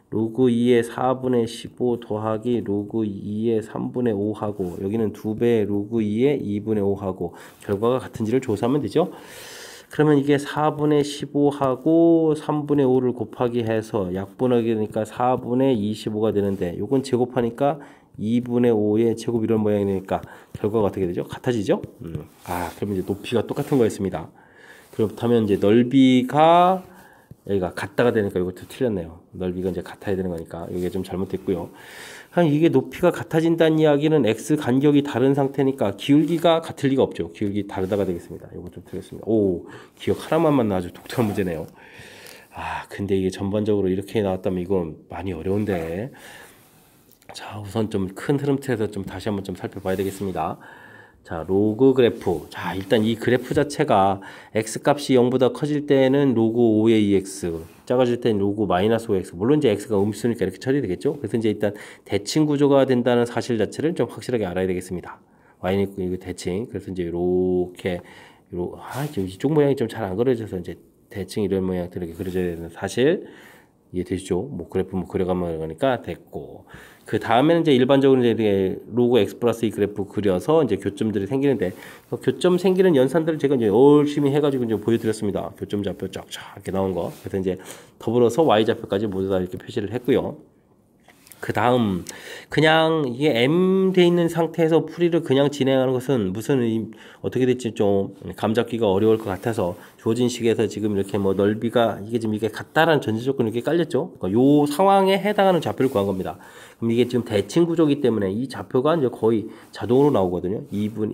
로그 2의 4분의 15 더하기 로그 2의 3분의 5 하고, 여기는 2배 로그 2의 2분의 5 하고 결과가 같은지를 조사하면 되죠. 그러면 이게 4분의 15하고 3분의 5를 곱하기 해서 약분하게 되니까 4분의 25가 되는데, 요건 제곱하니까 2분의 5의 제곱 이런 모양이 되니까 결과가 어떻게 되죠? 같아지죠? 그러면 이제 높이가 똑같은 거였습니다. 그렇다면 이제 넓이가 여기가 같다가 되니까 이것도 틀렸네요. 넓이가 이제 같아야 되는 거니까 이게 좀 잘못됐고요. 이게 높이가 같아진다는 이야기는 x 간격이 다른 상태니까 기울기가 같을 리가 없죠. 기울기 다르다가 되겠습니다. 이거 좀 틀렸습니다. 기억 하나만 맞나 아주 독특한 문제네요. 근데 이게 전반적으로 이렇게 나왔다면 이건 많이 어려운데. 자, 우선 좀 큰 흐름 틀에서 좀 다시 한번 좀 살펴봐야 되겠습니다. 자, 로그 그래프. 자, 일단 이 그래프 자체가 x 값이 0보다 커질 때는 로그 5의 2x, 작아질 때는 로그 마이너스 5x. 물론 이제 x가 음수니까 이렇게 처리되겠죠. 그래서 이제 일단 대칭 구조가 된다는 사실 자체를 좀 확실하게 알아야 되겠습니다. y는 이거 대칭. 그래서 이제 이렇게 지금 이쪽 모양이 좀 잘 안 그려져서 이제 대칭 이런 모양들이 이렇게 그려져야 되는 사실 이해되시죠? 뭐 그래프 뭐 그려가면 그러니까 됐고, 그 다음에는 이제 일반적으로 이제 로그 x 플러스 이 그래프 그려서 이제 교점들이 생기는데, 그 교점 생기는 연산들을 제가 이제 열심히 해가지고 이제 보여드렸습니다. 교점 좌표 쫙쫙 이렇게 나온 거. 그래서 이제 더불어서 y 좌표까지 모두 다 이렇게 표시를 했고요. 그 다음 그냥 이게 M 돼 있는 상태에서 풀이를 그냥 진행하는 것은 어떻게 될지 좀 감잡기가 어려울 것 같아서 주어진 식에서 지금 이렇게 뭐 넓이가 이게 지금 이게 같다라는 전제 조건이 이렇게 깔렸죠. 그러니까 요 상황에 해당하는 좌표를 구한 겁니다. 그럼 이게 지금 대칭 구조이기 때문에 이 좌표가 이제 거의 자동으로 나오거든요.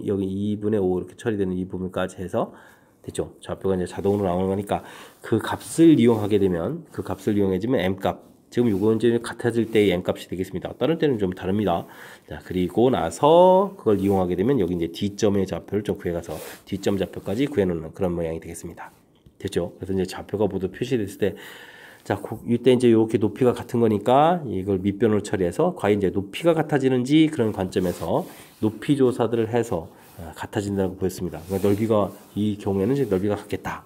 여기 2분의 5 이렇게 처리되는 이 부분까지 해서 됐죠. 좌표가 이제 자동으로 나오는 거니까 그 값을 이용하게 되면, 그 값을 이용해주면 M 값, 지금 이거 이제 같아질 때의 m 값이 되겠습니다. 다른 때는 좀 다릅니다. 자, 그리고 나서 그걸 이용하게 되면 여기 이제 D점의 좌표를 좀 구해가서 D점 좌표까지 구해놓는 그런 모양이 되겠습니다. 됐죠? 그래서 이제 좌표가 모두 표시됐을 때, 자, 이때 이제 이렇게 높이가 같은 거니까 이걸 밑변으로 처리해서 과연 이제 높이가 같아지는지 그런 관점에서 높이 조사들을 해서 같아진다고 보였습니다. 그러니까 넓이가 이 경우에는 이제 넓이가 같겠다.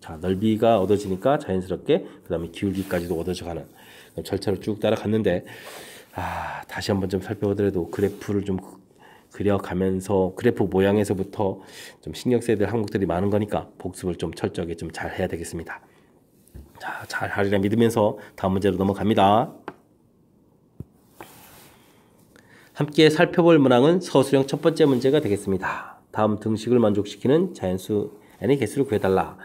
자, 넓이가 얻어지니까 자연스럽게 그 다음에 기울기까지도 얻어져가는 절차를 쭉 따라갔는데, 다시 한번 좀 살펴보더라도 그래프를 좀 그려가면서 그래프 모양에서부터 좀 신경 써야 될 항목들이 많은 거니까 복습을 좀 철저하게 좀 잘 해야 되겠습니다. 자, 잘 하리라 믿으면서 다음 문제로 넘어갑니다. 함께 살펴볼 문항은 서술형 첫 번째 문제가 되겠습니다. 다음 등식을 만족시키는 자연수 n의 개수를 구해달라.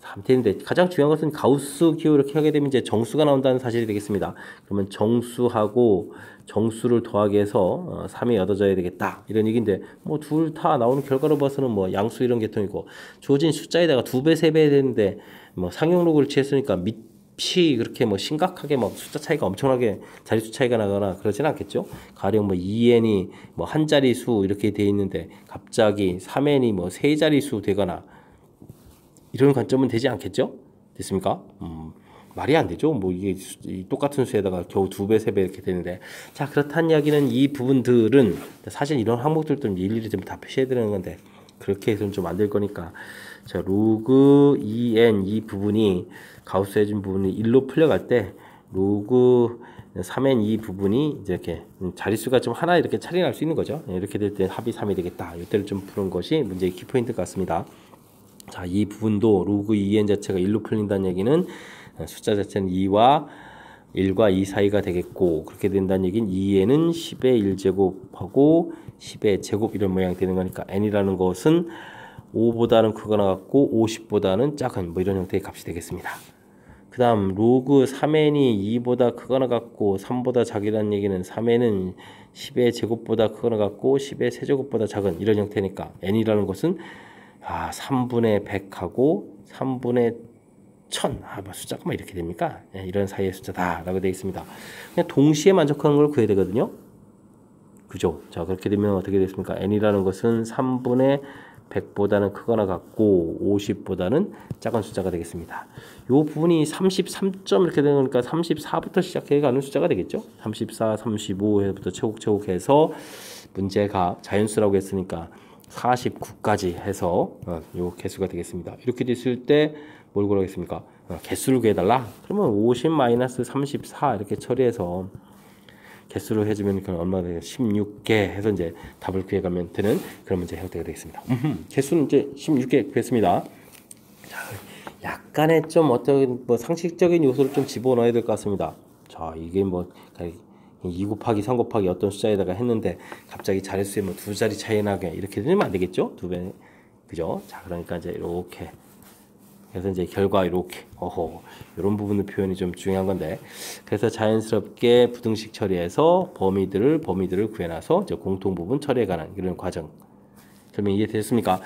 3텐인데 가장 중요한 것은 가우스 기호 이렇게 하게 되면 이제 정수가 나온다는 사실이 되겠습니다. 그러면 정수하고 정수를 더하기 해서 3이 얻어져야 되겠다 이런 얘기인데, 뭐 둘 다 나오는 결과로 봐서는 뭐 양수 이런 계통이고 주어진 숫자에다가 2배 3배 되는데 뭐 상용로그를 취했으니까 밑이 그렇게 뭐 심각하게 뭐 숫자 차이가 엄청나게 자릿수 차이가 나거나 그러진 않겠죠. 가령 뭐 2n이 뭐 한 자리수 이렇게 돼 있는데 갑자기 3n이 뭐 세 자리수 되거나 이런 관점은 되지 않겠죠? 됐습니까? 말이 안 되죠. 뭐 이게 똑같은 수에다가 겨우 2배, 3배 이렇게 되는데, 자, 그렇다는 이야기는 이 부분들은 사실 이런 항목들도 일일이 좀 다 표시해야 되는 건데, 그렇게 해서는 좀 안 될 거니까. 자, 로그 2n 이 부분이 가우스 해준 부분이 1로 풀려갈 때 로그 3n 이 부분이 이제 이렇게 자릿수가 좀 하나 이렇게 차이 날 수 있는 거죠. 이렇게 될 때 합이 3이 되겠다. 이때를 좀 푸는 것이 문제의 키포인트 같습니다. 자, 이 부분도 로그 2n 자체가 1로 풀린다는 얘기는 숫자 자체는 2와 1과 2 사이가 되겠고, 그렇게 된다는 얘기는 2n은 10의 1제곱하고 10의 제곱 이런 모양이 되는 거니까 n이라는 것은 5보다는 크거나 같고 50보다는 작은 뭐 이런 형태의 값이 되겠습니다. 그 다음 로그 3n이 2보다 크거나 같고 3보다 작이라는 얘기는 3n은 10의 제곱보다 크거나 같고 10의 세제곱보다 작은 이런 형태니까 n이라는 것은 3분의 100하고 3분의 1000, 뭐 숫자가 막 이렇게 됩니까? 이런 사이의 숫자다라고 되어 있습니다. 그냥 동시에 만족하는 걸 구해야 되거든요. 그죠? 자, 그렇게 되면 어떻게 됐습니까? n이라는 것은 3분의 100보다는 크거나 같고 50보다는 작은 숫자가 되겠습니다. 이 부분이 33점 이렇게 되는 거니까 34부터 시작해 가는 숫자가 되겠죠. 34, 35부터 차곡차곡해서 문제가 자연수라고 했으니까 49까지 해서 요 개수가 되겠습니다. 이렇게 됐을 때 뭘 구하겠습니까? 개수를 구해달라? 그러면 50-34 이렇게 처리해서 개수를 해주면 얼마나 돼요? 16개 해서 이제 답을 구해가면 되는 그런 문제 형태가 되겠습니다. 개수는 이제 16개 구했습니다. 자, 약간의 좀 어떤 뭐 상식적인 요소를 좀 집어넣어야 될 것 같습니다. 자, 이게 뭐 2 곱하기 3 곱하기 어떤 숫자에다가 했는데 갑자기 자릿수에 뭐 2자리 차이 나게 이렇게 되면 안 되겠죠? 2배. 그죠? 자, 그러니까 이제 이렇게 그래서 이제 결과 이렇게 이런 부분의 표현이 좀 중요한 건데, 그래서 자연스럽게 부등식 처리해서 범위들을 구해놔서 이제 공통 부분 처리해가는 이런 과정. 설명 이해되셨습니까?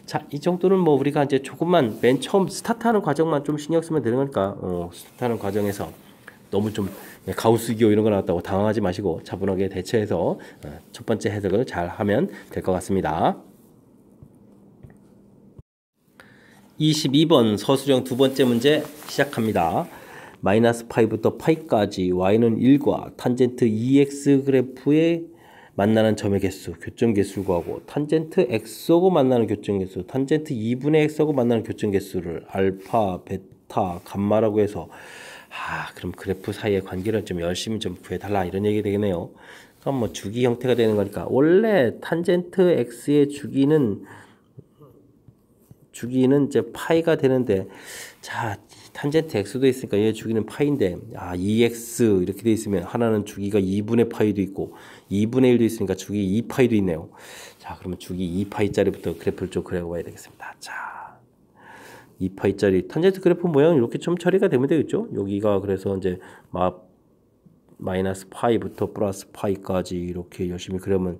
자, 이 정도는 뭐 우리가 이제 조금만 맨 처음 스타트하는 과정만 좀 신경 쓰면 되는 거니까 스타트하는 과정에서 너무 좀 가우스기호 이런 거 나왔다고 당황하지 마시고 차분하게 대처해서 첫 번째 해석을 잘 하면 될 것 같습니다. 22번 서술형 두 번째 문제 시작합니다. 마이너스 파이부터 파이까지 y는 1과 탄젠트 2x 그래프에 만나는 점의 개수, 교점 개수를 구하고 탄젠트 x하고 만나는 교점 개수, 탄젠트 2분의 x하고 만나는 교점 개수를 알파, 베타, 감마라고 해서 그럼 그래프 사이의 관계를 좀 열심히 좀 구해달라 이런 얘기 되겠네요. 그럼 뭐 주기 형태가 되는 거니까 원래 탄젠트 x의 주기는 이제 파이가 되는데, 자, 탄젠트 x도 있으니까 얘 주기는 파이인데 2x 이렇게 돼 있으면 하나는 주기가 2분의 파이도 있고 2분의 1도 있으니까 주기 2파이도 있네요. 자, 그러면 주기 2파이짜리부터 그래프를 좀 그려봐야 되겠습니다. 자, 2파이짜리 탄젠트 그래프 모양 이렇게 좀 처리가 되면 되겠죠. 여기가 그래서 이제 마이너스 파이부터 플러스 파이까지 이렇게 열심히 그려면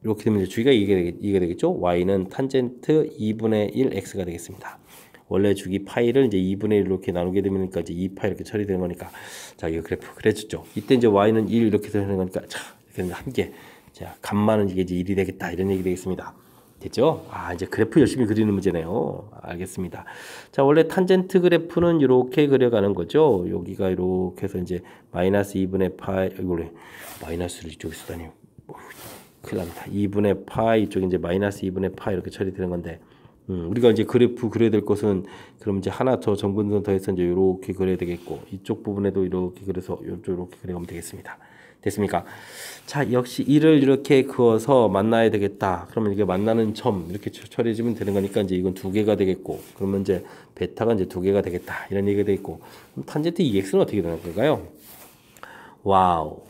이렇게 되면 이제 주기가 이게 되겠죠. y는 탄젠트 2분의 1 x가 되겠습니다. 원래 주기 파이를 이제 2분의 1 이렇게 나누게 되니까 이제 2파이 이렇게 처리되는 거니까, 자, 이 그래프 그려줬죠. 이때 이제 y는 1 이렇게 되는 거니까, 자, 이렇게 한 개. 자, 감마는 이게 이제 1이 되겠다 이런 얘기 되겠습니다. 됐죠? 이제 그래프 열심히 그리는 문제네요. 알겠습니다. 자, 원래 탄젠트 그래프는 이렇게 그려가는 거죠. 여기가 이렇게 해서 이제 마이너스 2분의 파이, 이걸 마이너스를 이쪽에 쓰다니. 큰일 납니다. 2분의 파이 이쪽에 이제 마이너스 2분의 파이 이렇게 처리되는 건데, 우리가 이제 그래프 그려야 될 것은 그럼 이제 하나 더 정근선 더해서 이제 이렇게 그려야 되겠고, 이쪽 부분에도 이렇게 그려서 이쪽 이렇게 그려가면 되겠습니다. 됐습니까? 자, 역시 이를 이렇게 그어서 만나야 되겠다. 그러면 이게 만나는 점 이렇게 처리해주면 되는 거니까 이제 이건 2개가 되겠고, 그러면 이제 베타가 이제 2개가 되겠다 이런 얘기가 되겠고, 그럼 탄젠트 2x는 어떻게 되는 걸까요? 와우.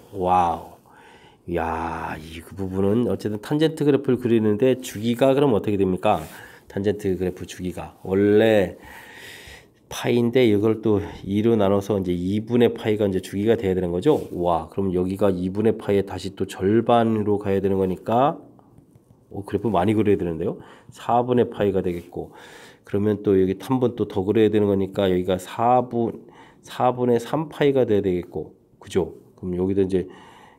야, 이 부분은 어쨌든 탄젠트 그래프를 그리는데 주기가 그럼 어떻게 됩니까? 탄젠트 그래프 주기가 원래 파이인데 이걸 또 2로 나눠서 이제 2분의 파이가 이제 주기가 돼야 되는 거죠. 와, 그럼 여기가 2분의 파이에 다시 또 절반으로 가야 되는 거니까 그래프 많이 그려야 되는데요. 4분의 파이가 되겠고, 그러면 또 여기 한 번 또 더 그려야 되는 거니까 여기가 4분의 3파이가 돼야 되겠고, 그죠? 그럼 여기도 이제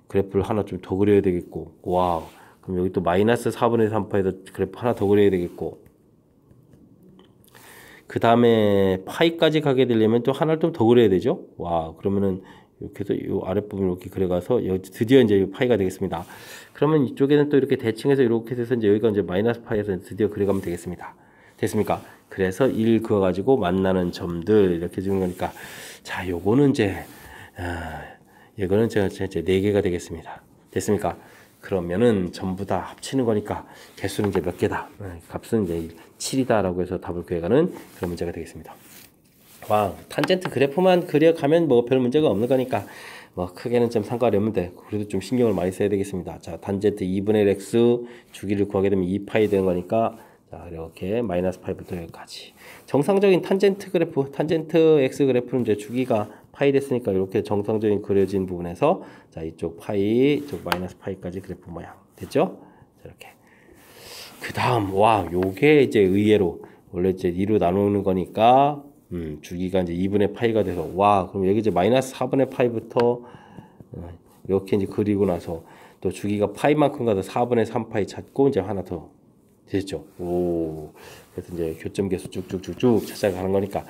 그래프를 하나 좀 더 그려야 되겠고, 와우. 그럼 여기 또 마이너스 4분의 3파이도 그래프 하나 더 그려야 되겠고, 그 다음에 파이까지 가게 되려면 또 하나를 좀 더 그려야 되죠. 와, 그러면은 이렇게 해서 이 아랫부분 이렇게 그려가서 드디어 이제 파이가 되겠습니다. 그러면 이쪽에는 또 이렇게 대칭해서 이렇게 돼서 이제 여기가 이제 마이너스 파이에서 드디어 그려가면 되겠습니다. 됐습니까? 그래서 1 그어가지고 만나는 점들 이렇게 주는 거니까 자, 요거는 이제 이거는 제가 이제 4개가 되겠습니다. 됐습니까? 그러면은 전부 다 합치는 거니까 개수는 이제 몇 개다. 값은 이제 7이다라고 해서 답을 구해가는 그런 문제가 되겠습니다. 와, 탄젠트 그래프만 그려가면 뭐 별 문제가 없는 거니까 뭐 크게는 좀 상관이 없는데 그래도 좀 신경을 많이 써야 되겠습니다. 자, 탄젠트 2분의 1 x 주기를 구하게 되면 2파이 되는 거니까 자, 이렇게 마이너스 파이부터 여기까지. 정상적인 탄젠트 그래프, 탄젠트 x 그래프는 이제 주기가 파이 됐으니까 이렇게 정상적인 그려진 부분에서 자, 이쪽 파이, 이쪽 마이너스 파이까지 그래프 모양 됐죠? 이렇게. 그 다음, 와, 요게 이제 의외로 원래 이제 2로 나누는 거니까 주기가 이제 2분의 파이가 돼서 와, 그럼 여기 이제 마이너스 4분의 파이부터 이렇게 이제 그리고 나서 또 주기가 파이만큼 가서 4분의 3파이 찾고 이제 하나 더 됐죠. 오, 그래서 이제 교점 계수 쭉쭉쭉쭉 찾아가는 거니까.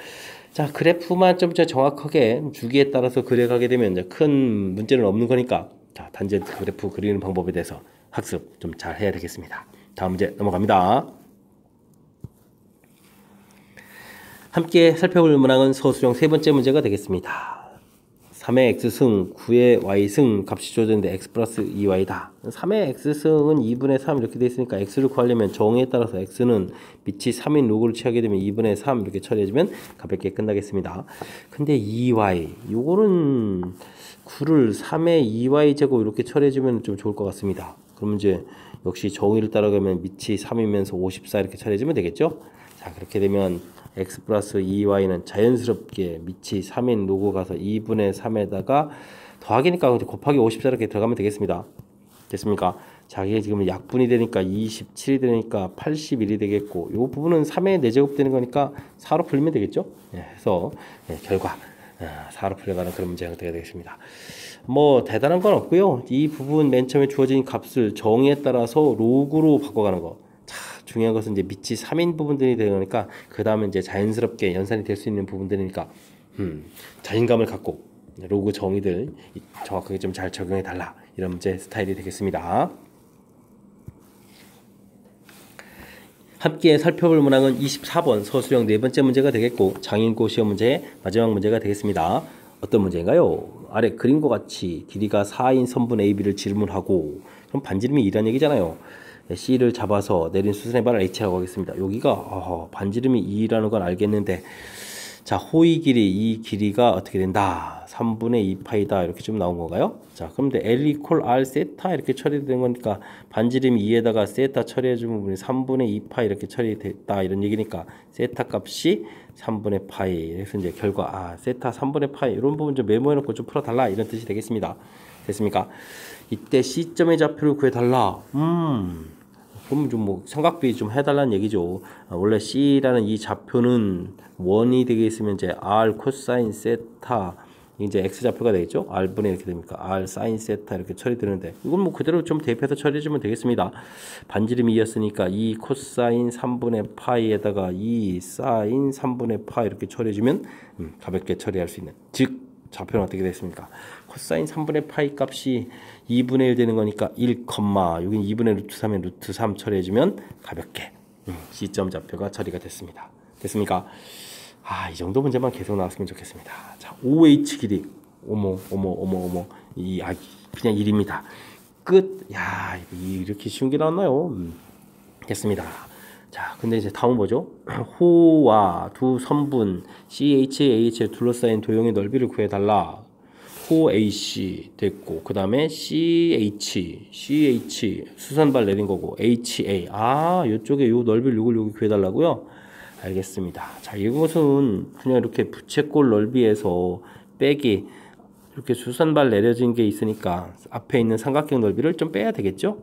자, 그래프만 좀 정확하게 주기에 따라서 그려가게 되면 이제 큰 문제는 없는 거니까. 자, 탄젠트 그래프 그리는 방법에 대해서 학습 좀 잘 해야 되겠습니다. 다음 문제 넘어갑니다. 함께 살펴볼 문항은 서술형 세 번째 문제가 되겠습니다. 3의 x승, 9의 y승 값이 주어졌는데 x 플러스 2y다. 3의 x승은 2분의 3 이렇게 돼 있으니까 x를 구하려면 정의에 따라서 x는 밑이 3인 로그를 취하게 되면 2분의 3 이렇게 처리해주면 가볍게 끝나겠습니다. 근데 2y, 요거는 9를 3의 2y 제곱 이렇게 처리해주면 좀 좋을 것 같습니다. 그러면 이제 역시 정의를 따라가면 밑이 3이면서 54 이렇게 처리해주면 되겠죠? 자, 그렇게 되면 x 플러스 2y는 자연스럽게 밑이 3인 로그 가서 2분의 3에다가 더하기니까 곱하기 54 이렇게 들어가면 되겠습니다. 됐습니까? 자, 이게 지금 약분이 되니까 27이 되니까 81이 되겠고 이 부분은 3의 4제곱 되는 거니까 4로 풀리면 되겠죠? 그래서 결과 4로 풀려가는 그런 문제 형태가 되겠습니다. 뭐 대단한 건 없고요. 이 부분 맨 처음에 주어진 값을 정의에 따라서 로그로 바꿔가는 거. 중요한 것은 이제 밑이 3인 부분들이 되니까 그 다음에 이제 자연스럽게 연산이 될 수 있는 부분들이니까 자신감을 갖고 로그 정의들 정확하게 좀 잘 적용해 달라 이런 문제 스타일이 되겠습니다. 함께 살펴볼 문항은 24번 서술형 네 번째 문제가 되겠고 장인고 시험 문제의 마지막 문제가 되겠습니다. 어떤 문제인가요? 아래 그림과 같이 길이가 4인 선분 AB를 질문하고 그럼 반지름이 2라는 얘기잖아요. C를 잡아서 내린 수선의 발을 H라고 하겠습니다. 여기가 반지름이 2라는 건 알겠는데 자, 호의 길이 이 길이가 어떻게 된다? 3분의 2파이다 이렇게 좀 나온 건가요? 자, 그럼 L 이퀄 R 세타 이렇게 처리된 거니까 반지름이 2에다가 세타 처리해주면 부분이 3분의 2파이 이렇게 처리됐다 이런 얘기니까 세타 값이 3분의 파이 그래서 이제 결과 세타 3분의 파이 이런 부분 좀 메모해놓고 좀 풀어달라 이런 뜻이 되겠습니다. 됐습니까? 이때 C점의 좌표를 구해달라. 그럼 좀 뭐 삼각비 좀 해달라는 얘기죠. 원래 C라는 이 좌표는 원이 되겠으면 이제 R 코사인 세타 이제 X 좌표가 되겠죠. R분의 이렇게 됩니까? R 사인 세타 이렇게 처리되는데 이건 뭐 그대로 좀 대입해서 처리해주면 되겠습니다. 반지름이 2였으니까 2 코사인 3분의 파이에다가 2 사인 3분의 파 이렇게 처리해주면 가볍게 처리할 수 있는 즉 좌표는 어떻게 됐습니까? 코사인 3분의 파이 값이 2분의 1 되는 거니까 1, 여긴 2분의 루트 3에 루트 3 처리해주면 가볍게 C점 좌표가 처리가 됐습니다. 됐습니까? 이 정도 문제만 계속 나왔으면 좋겠습니다. 자, OH 길이 어머 그냥 1입니다. 끝. 야, 이렇게 쉬운 게 나왔나요? 됐습니다. 자, 근데 이제 다음 뭐죠? 호와 두 선분 CHAH에 둘러싸인 도형의 넓이를 구해달라. 호 AC 됐고 그 다음에 CH 수선발 내린 거고 HA 이쪽에 요 넓이를 요걸 여기 구해달라고요? 알겠습니다. 자, 이것은 그냥 이렇게 부채꼴 넓이에서 빼기 이렇게 수선발 내려진 게 있으니까 앞에 있는 삼각형 넓이를 좀 빼야 되겠죠?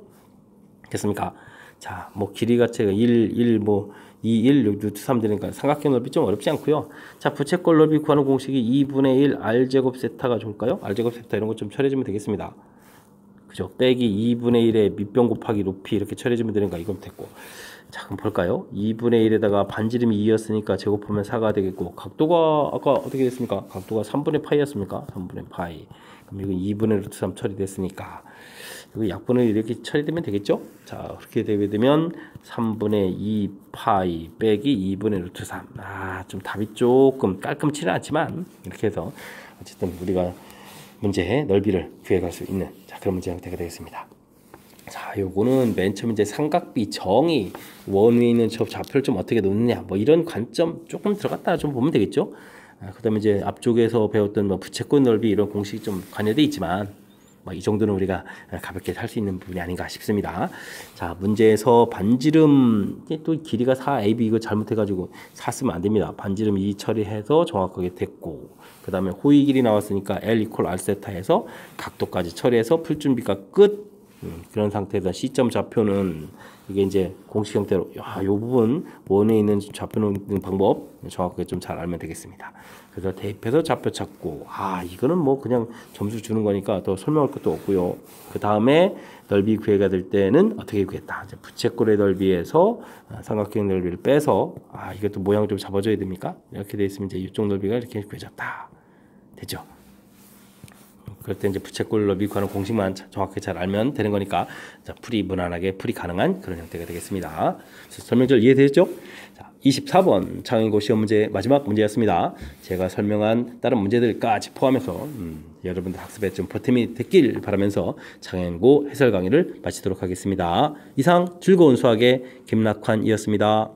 됐습니까? 자, 뭐 길이 자체가 1, 뭐 2, 1, 루트 3 되니까 삼각형 넓이 좀 어렵지 않고요. 자, 부채꼴 넓이 구하는 공식이 2분의 1 R제곱 세타가 좋을까요? R제곱 세타 이런 거 좀 처리해주면 되겠습니다. 그죠? 빼기 2분의 1의 밑변 곱하기 높이 이렇게 처리해주면 되니까 이건 됐고. 자, 그럼 볼까요? 2분의 1에다가 반지름이 2였으니까 제곱하면 4가 되겠고, 각도가 아까 어떻게 됐습니까? 각도가 3분의 파이였습니까? 3분의 파이. 그럼 이건 2분의 루트 3 처리됐으니까 이거 약분을 이렇게 처리되면 되겠죠? 자, 그렇게 되게 되면 3분의 2 파이 빼기 2분의 루트 3. 좀 답이 조금 깔끔치는 않지만 이렇게 해서 어쨌든 우리가 문제의 넓이를 구해갈 수 있는 그런 문제 형태가 되겠습니다. 자, 요거는 맨 처음 이제 삼각비 정의 원 위에 있는 저 좌표를 좀 어떻게 놓느냐 뭐 이런 관점 조금 들어갔다 좀 보면 되겠죠. 그다음에 이제 앞쪽에서 배웠던 뭐 부채꼴 넓이 이런 공식이 좀 관여돼 있지만 뭐 이 정도는 우리가 가볍게 할 수 있는 부분이 아닌가 싶습니다. 자, 문제에서 반지름 또 길이가 4AB 이거 잘못해가지고 4 쓰면 안 됩니다. 반지름 2 처리해서 정확하게 됐고, 그 다음에 호의 길이 나왔으니까 L 이퀄 R 세타해서 각도까지 처리해서 풀준비가 끝. 그런 상태에서 시점 좌표는 이게 이제 공식 형태로 요 부분 원에 있는 좌표 놓는 방법 정확하게 좀 잘 알면 되겠습니다. 그래서 대입해서 좌표 찾고 이거는 뭐 그냥 점수 주는 거니까 더 설명할 것도 없고요. 그 다음에 넓이 구해가 될 때는 어떻게 구했다. 이제 부채꼴의 넓이에서 삼각형 넓이를 빼서 이것도 모양 좀 잡아줘야 됩니까? 이렇게 돼 있으면 이제 이쪽 넓이가 이렇게 구해졌다. 됐죠? 그럴 때 이제 부채꼴 넓이 구하는 공식만 정확히 잘 알면 되는 거니까 풀이 무난하게 풀이 가능한 그런 형태가 되겠습니다. 설명절 이해되셨죠? 자, 24번 창의고 시험 문제 마지막 문제였습니다. 제가 설명한 다른 문제들까지 포함해서 여러분들 학습에 좀 보탬이 됐길 바라면서 창의고 해설 강의를 마치도록 하겠습니다. 이상 즐거운 수학의 김낙환이었습니다.